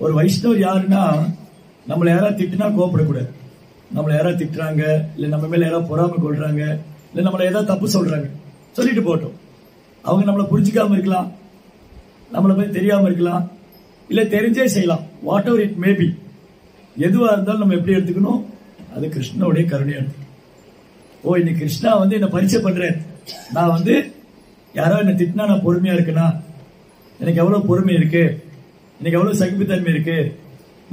ஒரு வைஷ்ணவர் யாருன்னா, நம்மளை யாராவது திட்டுனா கோபப்படக்கூடாது. நம்மளை யாராவது திட்டுறாங்க, இல்ல நம்ம மேல யாராவது பொறாமை கொள்றாங்க, இல்ல நம்மளை ஏதாவது தப்பு சொல்றாங்க, சொல்லிட்டு போட்டோம். அவங்க நம்மளை புரிஞ்சுக்காம இருக்கலாம், நம்மளை பத்தி தெரியாம இருக்கலாம், இல்ல தெரிஞ்சே செய்யலாம். வாட் எவர் இட் மேபி, எதுவா இருந்தாலும் நம்ம எப்படி எடுத்துக்கணும்? அது கிருஷ்ணனுடைய கருணையா எடுத்துக்கணும். ஓ, இன்னைக்கு கிருஷ்ணா வந்து என்ன பரிச்சயம் பண்றேன், நான் வந்து யாரோ என்ன திட்டினா நான் பொறுமையா இருக்கேனா, எனக்கு எவ்வளவு பொறுமை இருக்கு, எனக்கு எவ்வளவு சகிப்புத்தன்மை இருக்கு,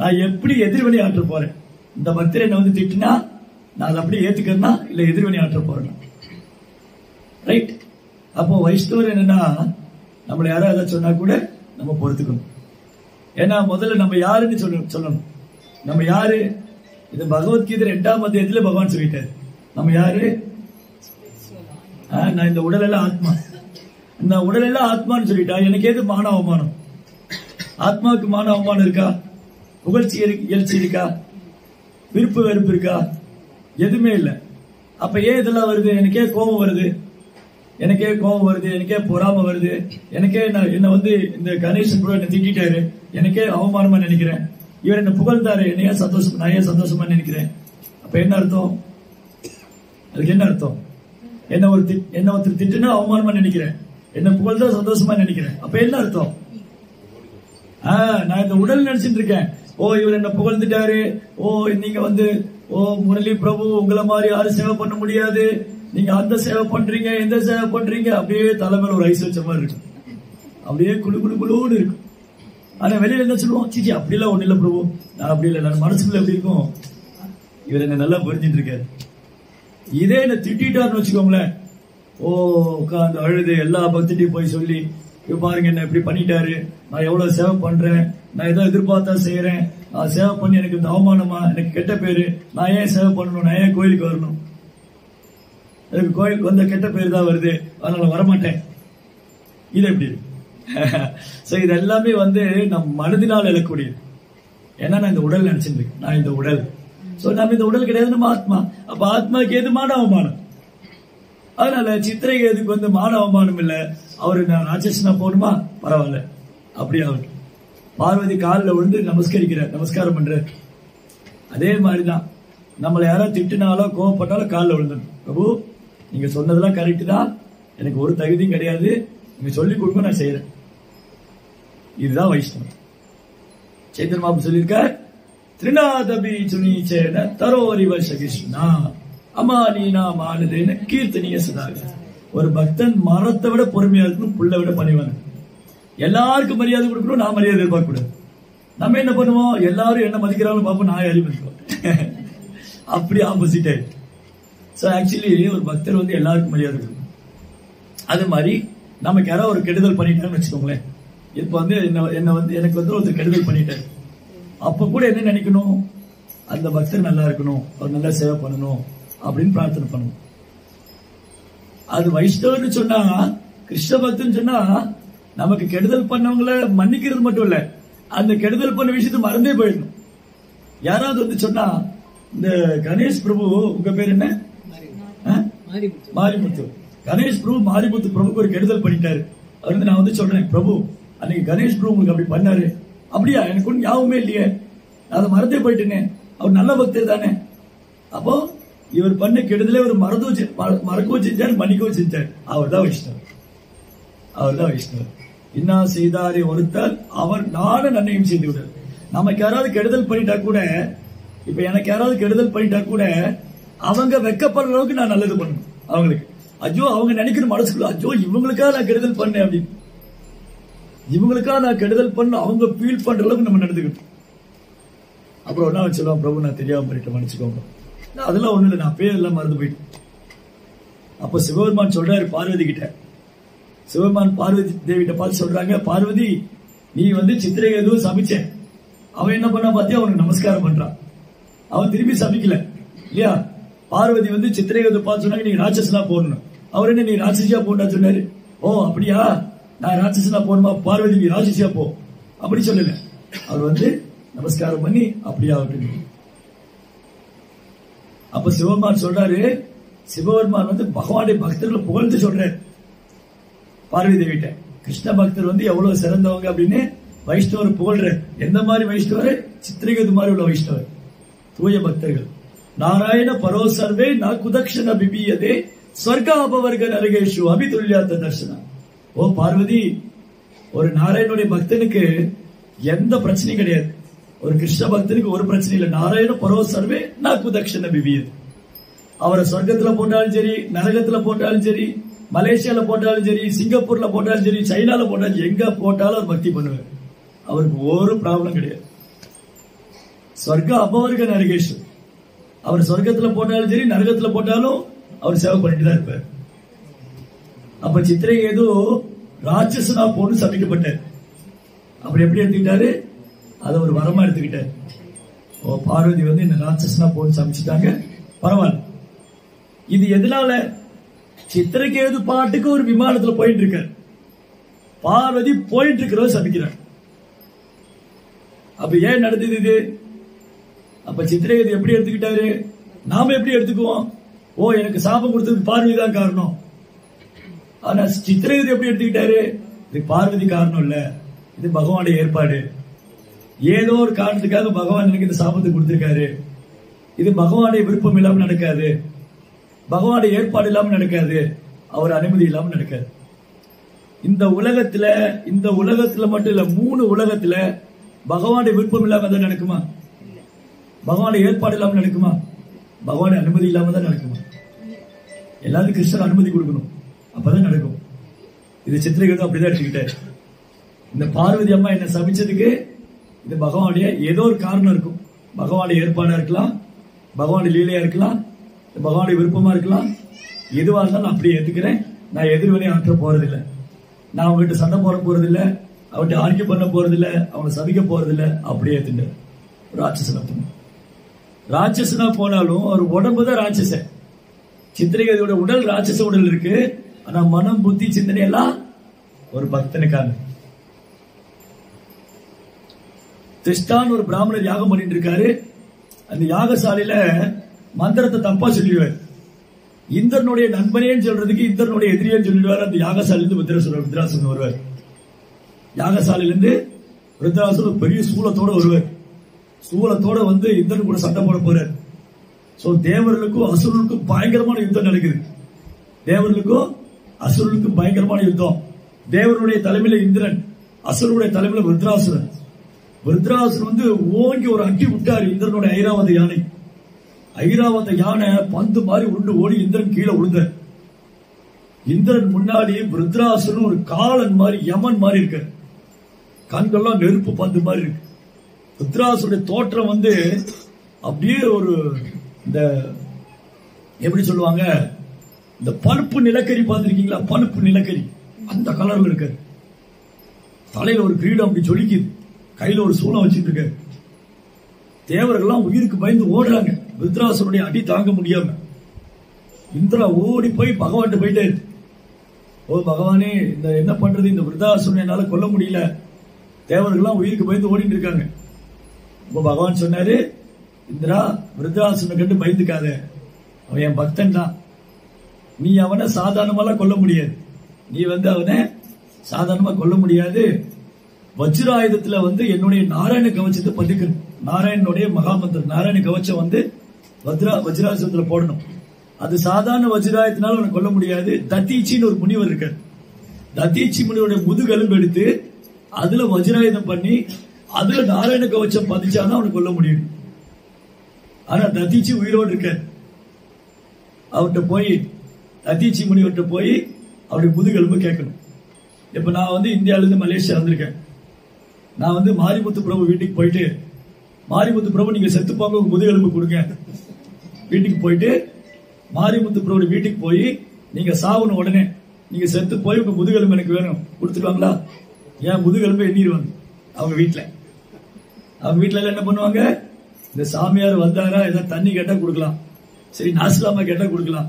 நான் எப்படி எதிர்வினை ஆற்ற போறேன். இந்த பக்தரை என்ன வந்து திட்டினா நான் அதை அப்படியே ஏத்துக்கிறேன்னா இல்ல எதிர்வினை ஆற்ற போறேன். ரைட். அப்போ வைஷ்ணவர் என்னன்னா, நம்மள யாராவது ஏதாவது சொன்னா கூட நம்ம பொறுத்துக்கணும். ஏன்னா முதல்ல நம்ம யாருன்னு சொல்லணும். நம்ம யாரு? இது பகவத்கீதை 2ஆம் அத்தியாயத்துல பகவான் சொல்லிட்டாரு. நம்ம யாரு? நான் இந்த உடல் எல்லாம் ஆத்மா. இந்த உடல் எல்லாம் ஆத்மான்னு சொல்லிட்டா எனக்கு எது மான அவமானம்? ஆத்மாவுக்கு மான அவமானம் இருக்கா? புகழ்ச்சி எழுச்சி இருக்கா? விருப்பு வெறுப்பு இருக்கா? எதுவுமே இல்லை. அப்ப ஏன் இதெல்லாம் வருது? எனக்கே கோபம் வருது, எனக்கே பொறாம வருது, எனக்கே என்ன வந்து இந்த கணேசன் கூட என்ன திட்டாரு, எனக்கே அவமானமா நினைக்கிறேன், இவர் என்ன புகழ்ந்தாரு, நான் ஏன் சந்தோஷமா நினைக்கிறேன். அப்ப என்ன அர்த்தம்? அதுக்கு என்ன அர்த்தம்? என்ன ஒருத்தர் திட்டுனா அவமானமா நினைக்கிறேன், என்ன புகழ்ந்தா சந்தோஷமா நினைக்கிறேன். அப்ப என்ன அர்த்தம்? நான் இந்த உடல் நினைச்சிட்டு இருக்கேன். ஓ, இவர் என்ன புகழ்ந்துட்டாரு, ஓ நீங்க வந்து ஓ முரளி பிரபு உங்களை மாதிரி யாரும் சேவை பண்ண முடியாது, நீங்க அந்த சேவை பண்றீங்க, எந்த சேவை பண்றீங்க, அப்படியே தலைமையில ஒரு ஐஸ் வச்ச மாதிரி இருக்கும், அப்படியே குழுன்னு இருக்கும். ஆனா வெளியில என்ன சொல்லுவோம்? சிச்சி அப்படிலாம் ஒண்ணு இல்ல பிரபு, நான் அப்படி இல்லை, நான் மனசுக்குள்ள எப்படி இருக்கும், இவர் என்ன நல்லா புரிஞ்சிட்டு இருக்காரு. இதே என்ன திட்டாருன்னு வச்சுக்கோங்களேன், ஓ உட்காந்து அழுது எல்லா பக்திட்டையும் போய் சொல்லி, பாருங்க என்ன இப்படி பண்ணிட்டாரு, நான் எவ்வளவு சேவை பண்றேன், நான் ஏதோ எதிர்பார்த்தா செய்யறேன், நான் சேவை பண்ணி எனக்கு இந்த அவமானமா, எனக்கு கெட்ட பேரு, நான் ஏன் சேவை பண்ணணும், நான் ஏன் கோயிலுக்கு வரணும், எனக்கு கோயிலுக்கு வந்த கெட்ட பேர் தான் வருது, அதனால வரமாட்டேன். இது எப்படி? இது எல்லாமே வந்து நம் மனதினால் எழக்கூடியது. ஏன்னா நான் இந்த உடல் நினைச்சிட்டு இருக்கேன், நான் இந்த உடல். நம்ம இந்த உடல் கிடையாது, நம்ம ஆத்மா. அப்ப ஆத்மாக்கு எது மான அவமானம்? அதனால சித்திரை எதுக்கு வந்து மான அவமானம் இல்ல. அவரு நான் ராட்சசனா போகணுமா, பரவாயில்ல, அப்படியே அவரு பார்வதி காலில் விழுந்து நமஸ்காரம் பண்ற. அதே மாதிரிதான் நம்மளை யாராவது திட்டினாலோ கோவப்பட்டாலும் காலில் விழுந்துடும். பிரபு நீங்க சொன்னதெல்லாம் கரெக்ட் தான், எனக்கு ஒரு தகுதியும் கிடையாது, நீங்க சொல்லிக் கொடுங்க, நான் செய்யறேன். இதுதான் வைஷ்ணவம். சைத்தன்ய மகாபிரபு சொல்லியிருக்கார், திரிநாதபி சுனீச்சேன தரோரிவ சகிஷ்ணா அமானீனா மானதேன கீர்த்தனிய சதாக. ஒரு பக்தன் மரத்தை விட பொறுமையா இருக்கணும், புல்லை விட பணிவாங்க. எல்லாருக்கும் மரியாதை கொடுக்கணும், நான் மரியாதை எதிர்பார்க்க கூடாது. நம்ம என்ன பண்ணுவோம், எல்லாரும் என்ன மதிக்கிறாலும் பார்ப்போம், நான் அறிவிப்போம். அப்படி ஆப்போசிட் ஆயிடுச்சு. ஆக்சுவலி ஒரு பக்தர் வந்து எல்லாருக்கும் மரியாதை கொடுக்கணும். அது மாதிரி நமக்கு யாராவது ஒரு கெடுதல் பண்ணிட்டான்னு வச்சுக்கோங்களேன். இப்ப வந்து எனக்கு வந்து ஒருத்தர் கெடுதல் பண்ணிட்டாரு, அப்ப கூட என்ன நினைக்கணும், அந்த பக்தர் நல்லா இருக்கணும், அவர் நல்லா சேவை பண்ணணும் அப்படின்னு பிரார்த்தனை பண்ணணும். அது வைஷ்ணவர்னு சொன்னா, கிருஷ்ண பக்தன் சொன்னா, நமக்கு கெடுதல் பண்ணவங்களை மன்னிக்கிறது மட்டும் இல்ல, அந்த கெடுதல் பண்ண விஷயத்தை மறந்தே போயிடணும். யாராவது வந்து சொன்னா, இந்த கணேஷ் பிரபு, உங்க பேர் என்ன? மாரிமுத்து. கணேஷ் பிரபு மாரிமுத்து பிரபுக்கு ஒரு கெடுதல் பண்ணிட்டாரு. அவர் வந்து நான் வந்து சொல்றேன், பிரபு அன்னைக்கு கணேஷ் பிரபு உங்களுக்கு அப்படி பண்ணாரு. அப்படியா? எனக்கு ஒன்னும் ஞாபகமே இல்லையே, நான் அதை மறந்தே போயிட்டேனே, அவர் நல்ல பக்தர் தானே. அப்போ இவர் பண்ண கெடுதலே ஒரு மறக்கவும் செஞ்சார், மன்னிக்கவும் செஞ்சார். அவர் தான் வைஷ்ணவர். இன்னா செய்தாரே ஒருத்தர் அவர் நானும் நன்மையும் செய்து விடார். நமக்கு யாராவது கெடுதல் பண்ணிட்டா கூட, இப்ப எனக்கு யாராவது கெடுதல் பண்ணிட்டா கூட, அவங்க வெக்கப்படுற அளவுக்கு நான் நல்லது பண்ணணும் அவங்களுக்கு. ஐயோ அவங்க நினைக்கிற மனசுக்குள்ள, ஐயோ இவங்களுக்காக நான் கெடுதல் பண்ணேன் அப்படின்னு, இவங்களுக்காக நான் கெடுதல் பண்ண அவங்க ஃபீல் பண்ற அளவுக்கு நம்ம நடந்துக்கணும். அப்புறம் என்ன சொல்லுவோம், பிரபு நான் தெரியாம பண்ணிட்டு மன்னிச்சுக்கோங்க, அதெல்லாம் ஒண்ணு இல்லை, நான் பேர் எல்லாம் மறந்து போயிட்டேன். அப்ப சிவபெருமான் சொல்றாரு பார்வதி கிட்ட, சிவபெருமான் பார்வதி தேவிட்ட பார்த்து சொல்றாங்க, பார்வதி நீ சித்திரகேது சபிச்ச, அவன் என்ன பண்ணா பாத்தியா, அவனுக்கு நமஸ்காரம் பண்றான், அவன் திருப்பி சபிக்கல இல்லையா. பார்வதி சித்திரகேது பார்த்து சொன்னாங்க நீ ராட்சசனா போடணும், அவர் என்ன நீ ராட்சசியா போடா சொன்னாரு. ஓ அப்படியா, நான் ராட்சசனா போடணுமா, பார்வதி நீ ராட்சசியா போ அப்படி சொல்லல. அவர் நமஸ்காரம் பண்ணி அப்படியா அப்படின்னு. அப்ப சிவபெருமான் சொல்றாரு, சிவபெருமான் பகவானுடைய பக்தர்களை புகழ்ந்து சொல்றாரு பார்வதி தேவிட்ட. கிருஷ்ண பக்தர் எவ்வளவு சிறந்தவங்க அப்படின்னு வைஷ்ணவர் புகழ்ற. எந்த மாதிரி வைஷ்ணவர், சித்திரகேது மாதிரி உள்ள வைஷ்ணவர், தூய பக்தர்கள். நாராயண பரோ சர்வே ந குதக்ஷண பிபியதே ஸ்வர்க அபவர்க நரகேஷு அபிதுல்யாத்த தர்ஷனா. ஓ பார்வதி, ஒரு நாராயணனுடைய பக்தனுக்கு எந்த பிரச்சனையும் கிடையாது, ஒரு கிருஷ்ண பக்தனுக்கு ஒரு பிரச்சனை இல்லை. நாராயண பரோ சர்வே ந குதக்ஷண பிபியது. அவரை சொர்க்கத்துல போட்டாலும் சரி, நரகத்துல போட்டாலும் சரி, மலேசியால போட்டாலும் சரி, சிங்கப்பூர்ல போட்டாலும் சரி, சைனால போட்டாலும் எங்க போட்டாலும் அவர் பக்தி பண்ணுவார், அவருக்கு ஒரு ப்ராப்ளம் கிடையாது. சொர்க்க அபவர்க நரகேஷு, அவர் சொர்க்கத்துல போட்டாலும் சரி நரகத்துல போட்டாலும் அவர் சேவை பண்ணிட்டு தான் இருப்பார். அப்ப சித்திரகேது ராட்சசனா போன்னு சபிக்கப்பட்டார். அப்படி எப்படி எடுத்துக்கிட்டாரு, அதை ஒரு வரமா எடுத்துக்கிட்டார். ஓ பார்வதி இந்த ராட்சசனா போன்னு சமைச்சிட்டாங்க, பரவாயில்ல. இது எதனால, சித்திரகேது பாட்டுக்கு ஒரு விமானத்துல போயிட்டு இருக்காரு, பார்வதி போயிட்டு இருக்கிறத சபிக்கிறார். அப்ப ஏன் நடந்தது இது? அப்ப சித்திரகேது எப்படி எடுத்துக்கிட்டாரு, நாம எப்படி எடுத்துக்குவோம், ஓ எனக்கு சாபம் கொடுத்ததுக்கு பார்வதி தான் காரணம். ஆனா சித்திரகேது எப்படி எடுத்துக்கிட்டாரு, இது பார்வதி காரணம் இல்ல, இது பகவானுடைய ஏற்பாடு, ஏதோ ஒரு காரணத்துக்காக பகவான் எனக்கு இந்த சாபத்தை கொடுத்திருக்காரு, இது பகவானுடைய விருப்பம் இல்லாம நடக்காது, பகவானுடைய ஏற்பாடு இல்லாம நடக்காது, அவர் அனுமதி இல்லாம நடக்காது. இந்த உலகத்துல மட்டும் இல்ல, 3 உலகத்துல பகவானுடைய விருப்பம் இல்லாம தான் நடக்குமா, பகவானுடைய ஏற்பாடு இல்லாம நடக்குமா, பகவானுடைய அனுமதி இல்லாம தான் நடக்குமா? எல்லாரும் கிருஷ்ணர் அனுமதி கொடுக்கணும், அப்பதான் நடக்கும். இது சித்திரகேது அப்படிதான் எடுத்துக்கிட்டாரு. இந்த பார்வதி அம்மா என்ன சபிச்சதுக்கு இது பகவானுடைய ஏதோ ஒரு காரணம் இருக்கும், பகவானுடைய ஏற்பாடா இருக்கலாம், பகவானுடைய லீலையா இருக்கலாம், பகவானுடைய விருப்பமா இருக்கலாம். எதுவா இருந்தாலும் நான் அப்படியே ஏத்துக்கிறேன், நான் எதிர்வினை ஆற்ற போறதில்லை, நான் அவங்ககிட்ட சண்டை போட போறதில்லை, அவர்கிட்ட ஆர்கியூ பண்ண போறதில்லை, அவங்களை சபிக்க போறதில்லை, அப்படியே ஏத்துட்டார். ராட்சசனா போனாலும் அவர் உடம்பு தான் ராட்சசன். சித்திரகேதியோட உடல் ராட்சச உடல் இருக்கு, ஆனா மனம் புத்தி சிந்தனை எல்லாம் ஒரு பக்தனுக்கான. திஷ்டான் ஒரு பிராமணர் யாகம் பண்ணிட்டு இருக்காரு, அந்த யாகசாலையில மந்திரத்தை தப்பா சொல்லிடுவார். இந்திரனுடைய நண்பனேன்னு சொல்றதுக்கு இந்திரனுடைய எதிரியன்னு சொல்லிடுவார். அந்த யாகசாலையிலிருந்து விருத்ராசுரன் வருவார். யாகசாலையிலிருந்து விருத்ராசுரன் பெரிய சூலத்தோட வருவார். சூலத்தோட இந்திரன் கூட சண்டை போட போறார். சோ தேவர்களுக்கும் அசுரர்களுக்கும் பயங்கரமான யுத்தம் நடக்குது. தேவர்களுக்கும் அசுரர்களுக்கும் பயங்கரமான யுத்தம். தேவருடைய தலைமையில இந்திரன், அசுரனுடைய தலைமையில விருத்ராசுரன். விருத்ராசுரன் ஓங்கி ஒரு அட்டி விட்டாரு இந்திரனுடைய ஐராவத யானை. ஐராவத யானை பந்து மாதிரி உருண்டு ஓடி இந்திரன் கீழே விழுந்தார். இந்திரன் முன்னாடி விருத்ராசுரன் ஒரு காலன் மாதிரி யமன் மாதிரி இருக்க, கண்கள்லாம் நெருப்பு பந்து மாதிரி இருக்கு. விருத்ராசுடைய தோற்றம் அப்படியே ஒரு இந்த எப்படி சொல்லுவாங்க, இந்த பழுப்பு நிலக்கரி பார்த்திருக்கீங்களா, பழுப்பு நிலக்கரி அந்த கலர்ல இருக்காரு. தலையில ஒரு கிரீடம் அப்படி ஜொலிக்குது, கையில ஒரு சூளம் வச்சுட்டு இருக்காரு. தேவர்கள்லாம் உயிருக்கு பயந்து ஓடுறாங்க, விருத்ராசுரனுடைய அடி தாங்க முடியாம. இந்திரா ஓடி போய் பகவான் போயிட்டே இருக்கு. ஓ பகவானே, இந்த என்ன பண்றது, இந்த விருத்ராசுரனை என்னால கொல்ல முடியல, தேவர்கள்லாம் உயிருக்கு பயந்து ஓடிட்டு இருக்காங்க. பகவான் சொன்னாரு, இந்திரா விருத்ராசுரனை கண்டு பயந்துக்காத, அவன் என் பக்தன் தான், நீ அவனை சாதாரணமா கொல்ல முடியாது, நீ அவனை சாதாரணமா கொல்ல முடியாது. வஜ்ராயுதத்துல என்னுடைய நாராயண கவச்சத்தை பதிக்கணும். நாராயணனுடைய மகாமந்திரம் நாராயண கவச்சம் வஜ்ராயுதத்துல போடணும். அது சாதாரண வஜ்ராயுதத்தினால அவனை கொல்ல முடியாது. தத்தீச்சின்னு ஒரு முனிவர் இருக்கார். தத்தீச்சி முனிவருடைய முதுகெலும்பு எடுத்து அதுல வஜ்ராயுதம் பண்ணி அதுல நாராயண கவச்சம் பதிச்சாதான் அவனை கொல்ல முடியும். ஆனா தத்தீச்சி உயிரோடு இருக்க. அவர்கிட்ட போய் தத்தீச்சி முனிவர்கிட்ட போய் அவருடைய முதுகெலும்பு கேட்கணும். இப்ப நான் இந்தியால இருந்து மலேசியா வந்திருக்கேன். நான் மாரிமுத்து பிரபு வீட்டுக்கு போயிட்டு, மாரிமுத்து பிரபு நீங்க செத்து போங்க, உங்க முதுகெலும்பு கொடுங்க, வீட்டுக்கு போயிட்டு மாரிமுத்து பிரபு வீட்டுக்கு போய் நீங்க சாவணும், உடனே நீங்க செத்து போய் உங்க முதுகெலும்பு எனக்கு வேணும் கொடுத்துருவாங்களா? ஏன் முதுகெலும்பு எண்ணிடுவாங்க அவங்க வீட்டுல. அவங்க வீட்டுல என்ன பண்ணுவாங்க, இந்த சாமியார் வந்தாரா ஏதாவது தண்ணி கேட்டா கொடுக்கலாம், சரி நாசிலாமா கேட்டா கொடுக்கலாம்,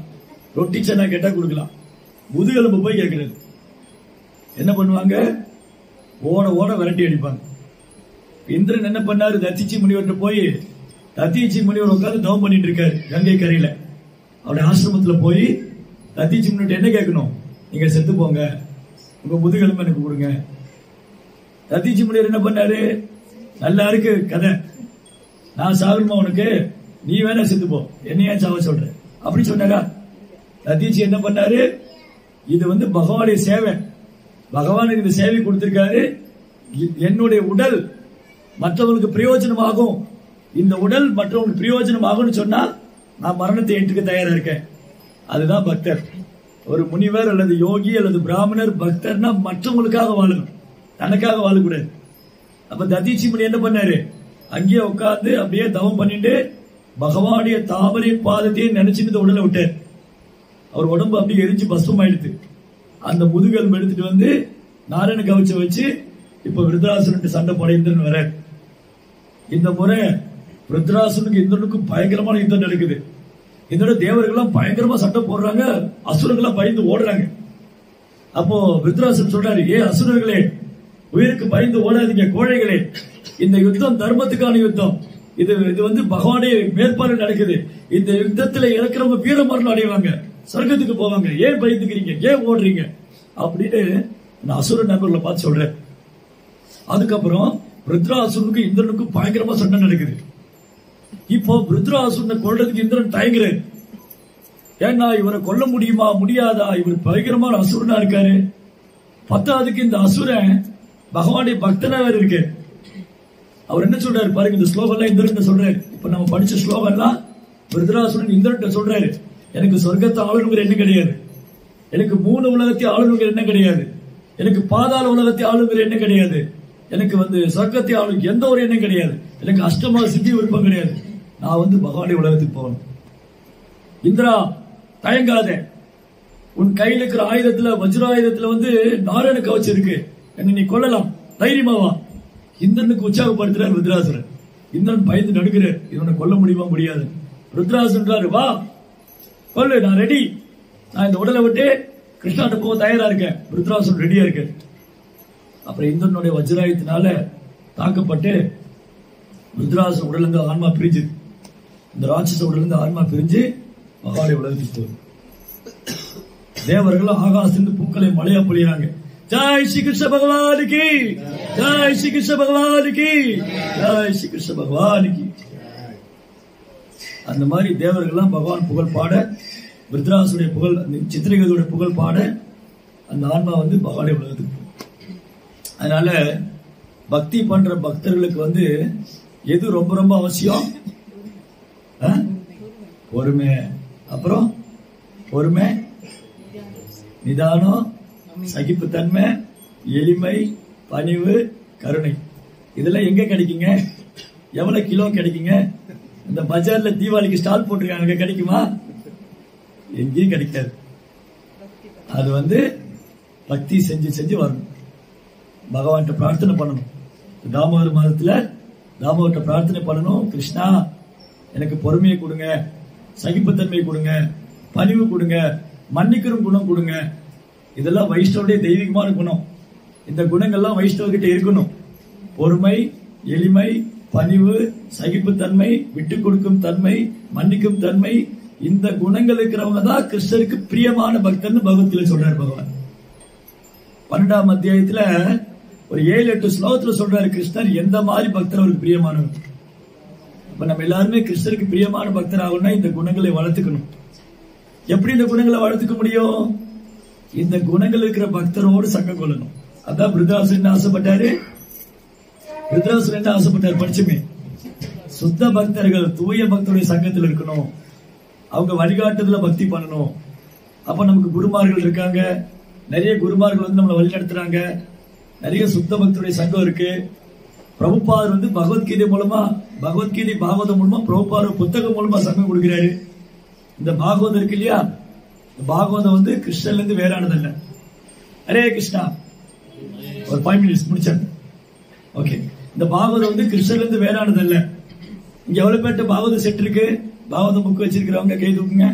ரொட்டி சன்னா கேட்டா கொடுக்கலாம். முதுகெலும்பு போய் கேட்கறது என்ன பண்ணுவாங்க, ஓட ஓட விரட்டி அடிப்பாங்க. இந்திரன் என்ன பண்ணாரு, தத்திச்சி முனிவர்கிட்ட போய் தத்திச்சி முனிவர் உட்காந்து தவம் பண்ணிட்டு இருக்காரு கங்கை கரையில. அவருடைய ஆசிரமத்துல போய் தத்திச்சி முனிவர்கிட்ட என்ன கேட்கணும், நீங்க செத்து போங்க, உங்க முதுகெலும்பு எனக்கு கொடுங்க. தத்திச்சி முனிவர் என்ன பண்ணாரு, நல்லா இருக்கு கதை, நான் சாகணுமா உனக்கு, நீ வேணா செத்து போ, என்னையா சாவ சொல்ற அப்படி சொன்னாரா? தத்திச்சி என்ன பண்ணாரு, இது வந்து பகவானுடைய சேவை, பகவானுக்கு இந்த சேவை கொடுத்திருக்காரு, என்னுடைய உடல் மற்றவங்களுக்கு பிரயோஜனமாகும், இந்த உடல் மற்றவங்களுக்கு பிரயோஜனமாகும்னு சொன்னா நான் மரணத்தை ஏற்றுக்க தயாரா இருக்கேன். அதுதான் பக்தர். ஒரு முனிவர் அல்லது யோகி அல்லது பிராமணர் பக்தர்னா மற்றவங்களுக்காக வாழணும், தனக்காக வாழக்கூடாது. அப்ப ததீச்சி முனி என்ன பண்ணாரு, அங்கேயே உட்கார்ந்து அப்படியே தவம் பண்ணிட்டு பகவானுடைய தாமரை பாதத்தையே நினைச்சுட்டு இந்த உடலை விட்டார். அவர் உடம்பு அப்படி எரிஞ்சு பஸ்பம் ஆயிடுது. அந்த முதுகெலும்பு எடுத்துட்டு வந்து நாராயண கவச்ச வச்சு இப்ப விருத்ராசுரன் சண்டை போட இந்திரன் வர. இந்த முறை விருத்ராசுரனுக்கு இந்திரனுக்கும் பயங்கரமான யுத்தம் நடக்குது. இதோட தேவர்கள்லாம் பயங்கரமா சண்டை போடுறாங்க, அசுரர்கள்லாம் பயந்து ஓடுறாங்க. அப்போ விருத்ராசுரன் சொல்றாரு, ஏ அசுரர்களே, உயிருக்கு பயந்து ஓடாதீங்க கோழைகளே, இந்த யுத்தம் தர்மத்துக்கான யுத்தம், இது வந்து பகவானுடைய மேற்பார்வை நடக்குது. இந்த யுத்தத்துல இறக்குறவங்க வீரமரணம் அடைவாங்க, சொர்க்கத்துக்கு போவாங்க, ஏன் பயந்துக்கிறீங்க, ஏன் ஓடுறீங்க அப்படின்னு அசுர நண்பர்களை பார்த்து சொல்ற. அதுக்கப்புறம் விருத்ராசுரனுக்கு இந்திரனுக்கும் பயங்கரமா சண்டை நடக்குது. இப்போ விருத்ராசுரனை கொல்றதுக்கு இந்திரன் தயங்குறாரு. ஏன்னா இவரை கொல்ல முடியுமா முடியாதா, இவர் பயங்கரமான அசுரனா இருக்காரு, பத்தாவதுக்கு இந்த அசுரன் பகவானுடைய பக்தனா வேற இருக்கு. அவர் என்ன சொல்றாரு பாருங்க, இந்த ஸ்லோகம்லாம் இந்திரன் சொல்றாரு. இப்ப நம்ம படிச்ச ஸ்லோகம்லாம் விருத்ராசுரன் இந்திரன் சொல்றாரு, எனக்கு சொர்க்கத்தை ஆளுங்கிற எண்ணம் கிடையாது, எனக்கு 3 உலகத்தை ஆளுங்கிற எண்ணம் கிடையாது, எனக்கு பாதாள உலகத்தை ஆளுங்கிற எண்ணம் கிடையாது, எனக்கு வந்து சொர்க்கத்தை ஆளுங்க எந்த ஒரு எண்ணம் கிடையாது, எனக்கு அஷ்டமா சித்தி விருப்பம் கிடையாது, நான் வந்து பகவானுடைய உலகத்துக்கு போகணும். இந்திரா தயங்காத, உன் கையில் இருக்கிற ஆயுதத்துல வஜ்ராயுதத்துல வந்து நாராயண கவச்சம் இருக்கு, என்ன நீ கொல்லலாம், தைரியமாவா. இந்திரனுக்கு உற்சாகப்படுத்துறாரு ருத்ராசுரன். இந்திரன் பயந்து நடுக்கிறார், இவனை கொல்ல முடியுமா முடியாது. ருத்ராசுரன் வா கொல்லு, நான் ரெடி, நான் இந்த உடலை விட்டு கிருஷ்ணாட்ட போக தயாரா இருக்கேன். ருத்ராசுரன் ரெடியா இருக்கு. அப்புறம் இந்திரனுடைய வஜ்ராயுதத்தினால தாக்கப்பட்டு ருத்ராசுரன் உடல் இருந்து ஆன்மா பிரிஞ்சு, இந்த ராட்சச உடல் இருந்து ஆன்மா பிரிஞ்சு பகவானுடைய உலகத்துக்கு போகுது. தேவர்கள் ஆகாசத்திலிருந்து பூக்களை மழையா பொழியறாங்க. ஜெய் ஸ்ரீ கிருஷ்ண பகவானுக்கு, ஜெய் ஸ்ரீ கிருஷ்ண பகவானுக்கு, ஜெய் ஸ்ரீ கிருஷ்ண பகவானுக்கு. அந்த மாதிரி தேவர்கள்லாம் பகவான் புகழ் பாட, விருத்ராசுடைய புகழ், சித்திரகேதுடைய புகழ் பாட அந்த ஆன்மா வந்து பகவானுடைய உலகத்துக்கு. அதனால பக்தி பண்ற பக்தர்களுக்கு வந்து எது ரொம்ப ரொம்ப அவசியம், பொறுமை. அப்புறம் பொறுமை, நிதானம், சகிப்புத்தன்மை, எளிமை, பணிவு, கருணை. இதெல்லாம் எங்க கிடைக்குங்க, எவ்வளவு கிலோ கிடைக்குங்க? இந்த பஜார்ல தீபாவளிக்கு ஸ்டால் போட்டிருக்காங்க, கிடைக்குமா? எங்கேயும் கிடைக்காது. அது வந்து பக்தி செஞ்சு செஞ்சு வரணும், பகவான்கிட்ட பிரார்த்தனை பண்ணணும். தாமோதர மாதத்துல தாமோதர்கிட்ட பிரார்த்தனை பண்ணணும், கிருஷ்ணா எனக்கு பொறுமையை கொடுங்க, சகிப்புத்தன்மை கொடுங்க, பணிவு கொடுங்க, மன்னிக்கிற குணம் கொடுங்க. இதெல்லாம் வைஷ்ணவருடைய தெய்வீகமான குணம். இந்த குணங்கள்லாம் வைஷ்ணவர்கிட்ட இருக்கணும். பொறுமை, எளிமை, பணிவு, சகிப்புத்தன்மை, விட்டு கொடுக்கும் தன்மை, மன்னிக்கும் தன்மை, இந்த குணங்கள் இருக்கிறவங்க தான் கிருஷ்ணருக்கு பிரியமான பக்தர்னு பகவத்கீதை சொல்றாரு பகவான். 12ஆம் அத்தியாயத்துல ஒரு 7-8 ஸ்லோகத்துல சொல்றாரு கிருஷ்ணர் எந்த மாதிரி பக்தர் அவருக்கு பிரியமானவர். இப்ப நம்ம எல்லாருமே கிருஷ்ணருக்கு பிரியமான பக்தர் ஆகணும்னா இந்த குணங்களை வளர்த்துக்கணும். எப்படி இந்த குணங்களை வளர்த்துக்க முடியும்? இந்த குணங்கள் இருக்கிற பக்தரோடு சங்கம் கொள்ளணும். அதான் விருத்ராசுரன் என்ன ஆசைப்பட்டாரு, விருத்ராசுரன் என்ன ஆசைப்பட்டாரு படிச்சுமே, சுத்த பக்தர்கள் தூய பக்தருடைய சங்கத்தில் இருக்கணும், அவங்க வழிகாட்டுதல பக்தி பண்ணணும். அப்ப நமக்கு குருமார்கள் இருக்காங்க, நிறைய குருமார்கள் வந்து நம்மளை வழி நடத்துறாங்க, நிறைய சுத்த பக்தருடைய சங்கம் இருக்கு. பிரபுபாதர் வந்து பகவத்கீதை மூலமா, பகவத்கீதை பாகவதம் மூலமா பிரபுபாதர் புத்தகம் மூலமா சங்கம் கொடுக்கிறாரு. இந்த பாகவதம் இருக்கு இல்லையா, பாகவதம் வந்து கிருஷ்ணன்ல இருந்து வேறானது இல்ல. ஹரே கிருஷ்ணா. ஒரு 5 minutes முடிச்சாங்க. ஓகே, இந்த பாகவதம் வந்து கிருஷ்ணன்ல இருந்து வேறானது இல்ல. இங்க எவ்வளவு பேர்ட்ட பாகவதம் செட் இருக்கு? பாகவதம் புக் வச்சிருக்கிறவங்க கை தூக்குங்க.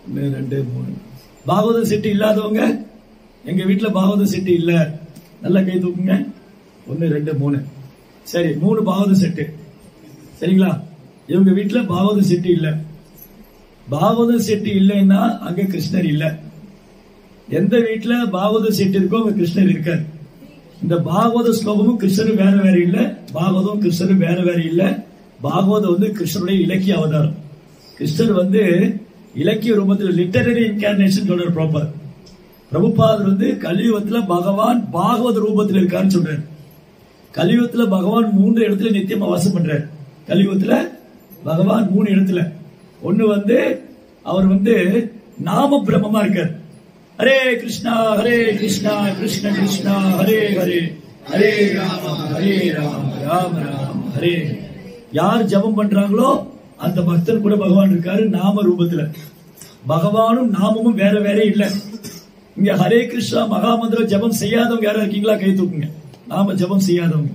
1 2 3. பாகவதம் செட்டு இல்லாதவங்க, எங்க வீட்டுல பாகவதம் செட்டு இல்ல, நல்லா கை தூக்குங்க. 1 2 3. சரி, 3 பாகவதம் செட்டு. சரிங்களா? இவங்க வீட்டுல பாகவதம் செட்டு இல்ல. பாகவதம் செட்டு இல்லைன்னா அங்க கிருஷ்ணர் இல்ல. எந்த வீட்டுல பாகவதம் செட்டு இருக்கோ அங்க கிருஷ்ணர் இருக்காரு. இந்த பாகவத ஸ்லோகமும் கிருஷ்ணரும் வேற வேற இல்ல, பாகவதம் கிருஷ்ணரும் வேற வேற இல்ல. பாகவதம் வந்து கிருஷ்ணருடைய இலக்கிய அவதாரம். கிருஷ்ணர் வந்து இலக்கிய ரூபத்தில் லிட்டரரி இன்கார்னேஷன் சொல்ற ப்ராப்பர். பிரபுபாதர் வந்து கலியுகத்துல பகவான் பாகவத ரூபத்தில் இருக்காருன்னு சொல்றாரு. கலியுகத்துல பகவான் 3 இடத்துல நித்தியமா வாசம் பண்றாரு. கலியுகத்துல பகவான் 3 இடத்துல. ஒண்ணு வந்து அவர் வந்து நாம பிரம்மமா இருக்கார். ஹரே கிருஷ்ணா கிருஷ்ண கிருஷ்ணா ஹரே ஹரே, ஹரே ராம ராம ராம ஹரே. யார் ஜபம் பண்றாங்களோ அந்த பக்தர் கூட பகவான் இருக்காரு நாம ரூபத்துல. பகவானும் நாமமும் வேற வேற இல்ல. இங்க ஹரே கிருஷ்ணா மகாமந்திரம் ஜபம் செய்யாதவங்க யாரா இருக்கீங்களா? கை தூக்குங்க. நாம ஜபம் செய்யாதவங்க.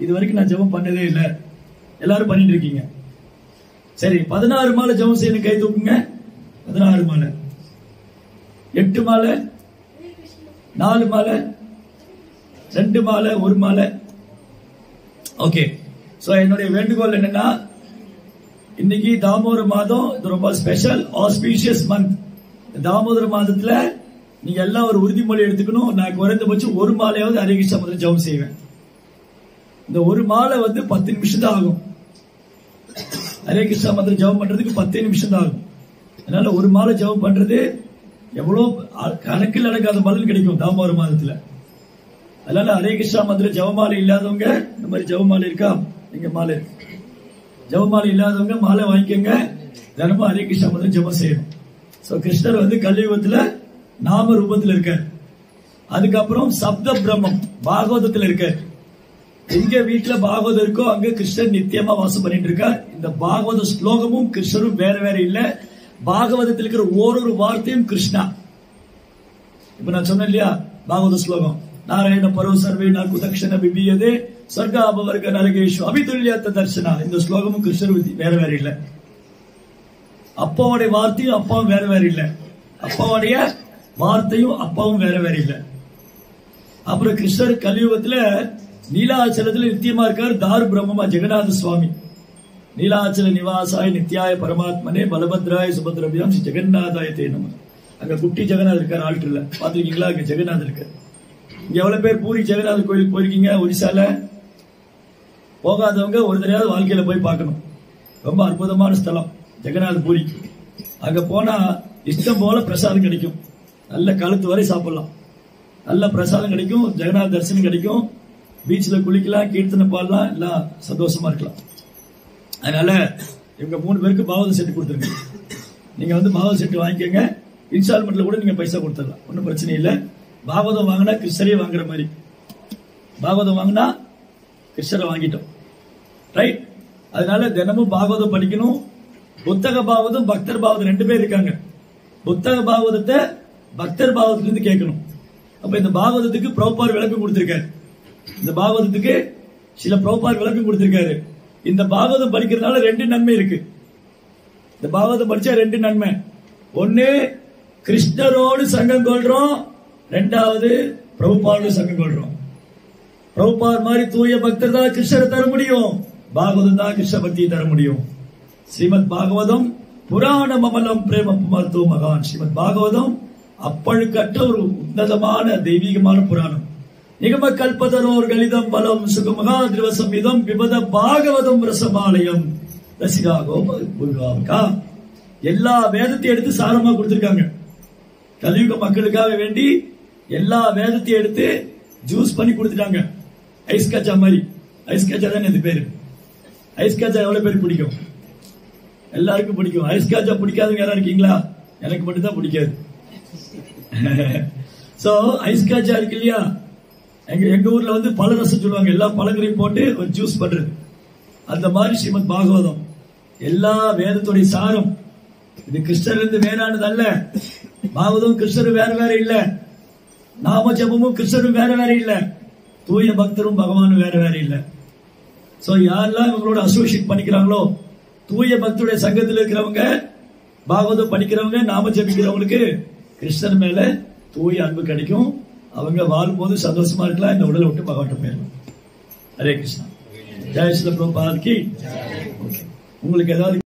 இது வரைக்கும் நான் ஜபம் பண்ணதே இல்ல, எல்லாரும் பண்ணிட்டு இருக்கீங்க. சரி, 16 மாலை ஜபம் செய்யணும், கை தூக்குங்க. 16 மாலை, 8 மாலை, 4 மாலை, 2 மாலை, 1 மாலை. ஓகே. சோ என்னுடைய வேண்டுகோள் என்னன்னா, இன்னைக்கு தாமோதர மாதம், இது ரொம்ப ஸ்பெஷல் ஆஸ்பீஷியஸ் மந்த். தாமோதர மாதத்துல நீங்க எல்லாம் ஒரு உறுதிமொழி எடுத்துக்கணும். நான் குறைந்தபட்சம் 1 மாலையாவது ஹரே கிருஷ்ணா மந்திரம் ஜபம் செய்வேன். இந்த 1 மாலை வந்து 10 நிமிஷம் தான் ஆகும். ஹரே கிருஷ்ணா மந்திரம் ஜபம் பண்றதுக்கு 10 நிமிஷம் தான் ஆகும். அதனால 1 மாலை ஜபம் பண்றது எவ்வளவு கணக்கில் அடங்காத பலன் கிடைக்கும் தாமோதர மாதத்துல. அதனால ஹரே கிருஷ்ணா மந்திரம் ஜபமாலை இல்லாதவங்க, இந்த மாதிரி ஜபமாலை இருக்கா? இங்க மாலை இருக்கு. ஜபமாலை இல்லாதவங்க மாலை வாங்கிக்கோங்க. தினமும் ஹரே கிருஷ்ணா மந்திரம் ஜபம் செய்யணும். சோ கிருஷ்ணர் வந்து கலியுகத்துல நாம ரூபத்தில் இருக்கார். அதுக்கப்புறம் சப்த பிரம்மம் பாகவதத்தில் இருக்கார். எங்க வீட்டுல பாகவதம் இருக்கோ அங்க கிருஷ்ணர் நித்தியமா வாசம் பண்ணிட்டு இருக்கார். இந்த பாகவத ஸ்லோகமும் கிருஷ்ணரும் வேற வேற இல்ல. பாகவதத்தில் இருக்கிற ஒரு வார்த்தையும் கிருஷ்ணா. இப்ப நான் சொன்னேன் இல்லையா பாகவத ஸ்லோகம், நாராயண பரோ சர்வே குதக்ஷண பிபியதே ஸ்வர்காபவர்க நரகேஷு அபிதுல்யத்த தர்சனா. இந்த ஸ்லோகமும் கிருஷ்ணர் வேற வேற இல்ல. அப்பாவுடைய வார்த்தையும் அப்பாவும் வேற வேற இல்ல. அப்பாவுடைய வார்த்தையும் அப்பாவும் வேற வேற இல்ல. அப்புறம் கிருஷ்ணர் கலியுகத்துல நீலாச்சலத்துல நித்தியமா இருக்கார். தாரு பிரம்மமா ஜெகநாத சுவாமி. நீலாச்சல நிவாசாய நித்யாய பரமாத்மனே பலபத்ராய சுபத்ரபியாம் ஸ்ரீ ஜெகநாதாய தே நம. அங்க குட்டி ஜெகநாதர் இருக்கார். ஆல்டர்ல பாத்துருக்கீங்களா? அங்க ஜெகநாதர் இருக்கார். இங்க எவ்வளவு பேர் பூரி ஜெகநாதர் கோயிலுக்கு போயிருக்கீங்க? ஒரிசால போகாதவங்க ஒரு தடவையாவது வாழ்க்கையில போய் பார்க்கணும். ரொம்ப அற்புதமான ஸ்தலம் ஜெகநாத பூரி. அங்க போனா இஷ்டம் போல பிரசாதம் கிடைக்கும். நல்ல கழுத்து வரை சாப்பிடலாம். நல்ல பிரசாதம் கிடைக்கும், ஜெகநாத தரிசனம் கிடைக்கும், பீச்ல குளிக்கலாம், கீர்த்தனை பாடலாம், எல்லாம் சந்தோஷமா இருக்கலாம். அதனால இவங்க 3 பேருக்கு பாகவத செட்டு கொடுத்துருங்க. நீங்க வந்து பாகவத செட்டு வாங்கிக்கோங்க. இன்ஸ்டால்மெண்ட்ல கூட நீங்க பைசா கொடுத்துடலாம், ஒன்னும் பிரச்சனை இல்லை. பாகவதம் வாங்கினா கிருஷ்ணரே வாங்குற மாதிரி. பாகவதம் வாங்கினா கிருஷ்ணரை வாங்கிட்டோம், ரைட்? அதனால தினமும் பாகவதம் படிக்கணும். புத்தக பாகவதம் பக்தர் பாகவதம் 2 பேர் இருக்காங்க. புத்தக பாகவதத்தை பக்தர் பாகவதத்துல இருந்து கேட்கணும். அப்ப இந்த பாகவதத்துக்கு பிரபுபார் விளக்கம் கொடுத்திருக்காரு. இந்த பாகவதத்துக்கு சில பிரபுபார் விளக்கம் கொடுத்திருக்காரு. இந்த பாகவதம் படிக்கிறதுனால 2 நன்மை இருக்கு. இந்த பாகவதம் படிச்சா 2 நன்மை. ஒன்னு, கிருஷ்ணரோடு சங்கம் கொள்றோம். 2வது, பிரபுபாரோடு சங்கம் கொள்றோம். பிரபுபார் மாதிரி தூய பக்தர் தான் கிருஷ்ணரை தர முடியும். பாகவதம் தான் கிருஷ்ண பக்தியை தர முடியும். ஸ்ரீமத் பாகவதம் புராண மமலம் பிரேம மருத்துவ மகான். ஸ்ரீமத் பாகவதம் அப்பழுக்கற்ற ஒரு உன்னதமான தெய்வீகமான புராணம். நிகம கல்பதரோர் கலிதம் பலம் சுகமகா திரவசமிதம் விபத பாகவதம் ரசமாலயம் ரசிகா கோபா. எல்லா வேதத்தையும் எடுத்து சாரமா கொடுத்திருக்காங்க. கலியுக மக்களுக்காக வேண்டி எல்லா வேதத்தையும் எடுத்து ஜூஸ் பண்ணி கொடுத்துட்டாங்க. ஐஸ் காச்சா மாதிரி. ஐஸ் காச்சா தானே இந்த பேரு. ஐஸ் காச்சா எவ்வளவு பேருக்கு பிடிக்கும்? எல்லாருக்கும் பிடிக்கும். ஐஸ் காச்சா பிடிக்காதவங்க யாரா இருக்கீங்களா? எனக்கு மட்டும் தான் பிடிக்காது. சோ ஐஸ் காச்சா இருக்கு இல்லையா, எங்க ஊர்ல வந்து பல ரசம் சொல்லுவாங்க. எல்லா பழங்களையும் போட்டு ஒரு ஜூஸ் பண்றது. அந்த மாதிரி ஸ்ரீமத் பாகவதம் எல்லா வேதத்துடைய சாரம் இது கிருஷ்ணர் இருந்து வேறானது அல்ல. பாகவதம் கிருஷ்ணரும் வேற வேற இல்ல, நாம ஜபமும் கிருஷ்ணரும் வேற வேற இல்ல, தூய பக்தரும் பகவானும் வேற வேற இல்ல. சோ யாரெல்லாம் இவங்களோட அசோசியேட் பண்ணிக்கிறாங்களோ, தூய பக்தருடைய சங்கத்தில் இருக்கிறவங்க, பாகவதம் படிக்கிறவங்க, நாம ஜபிக்கிறவங்களுக்கு கிருஷ்ணர் மேல தூய அன்பு கிடைக்கும். அவங்க வாழும்போது சந்தோஷமா இருக்கலாம், இந்த உடலை விட்டு பகவான் போயிடலாம். ஹரே கிருஷ்ணா. ஜெய் ஸ்ரீ பிரபுபாத் கி. உங்களுக்கு ஏதாவது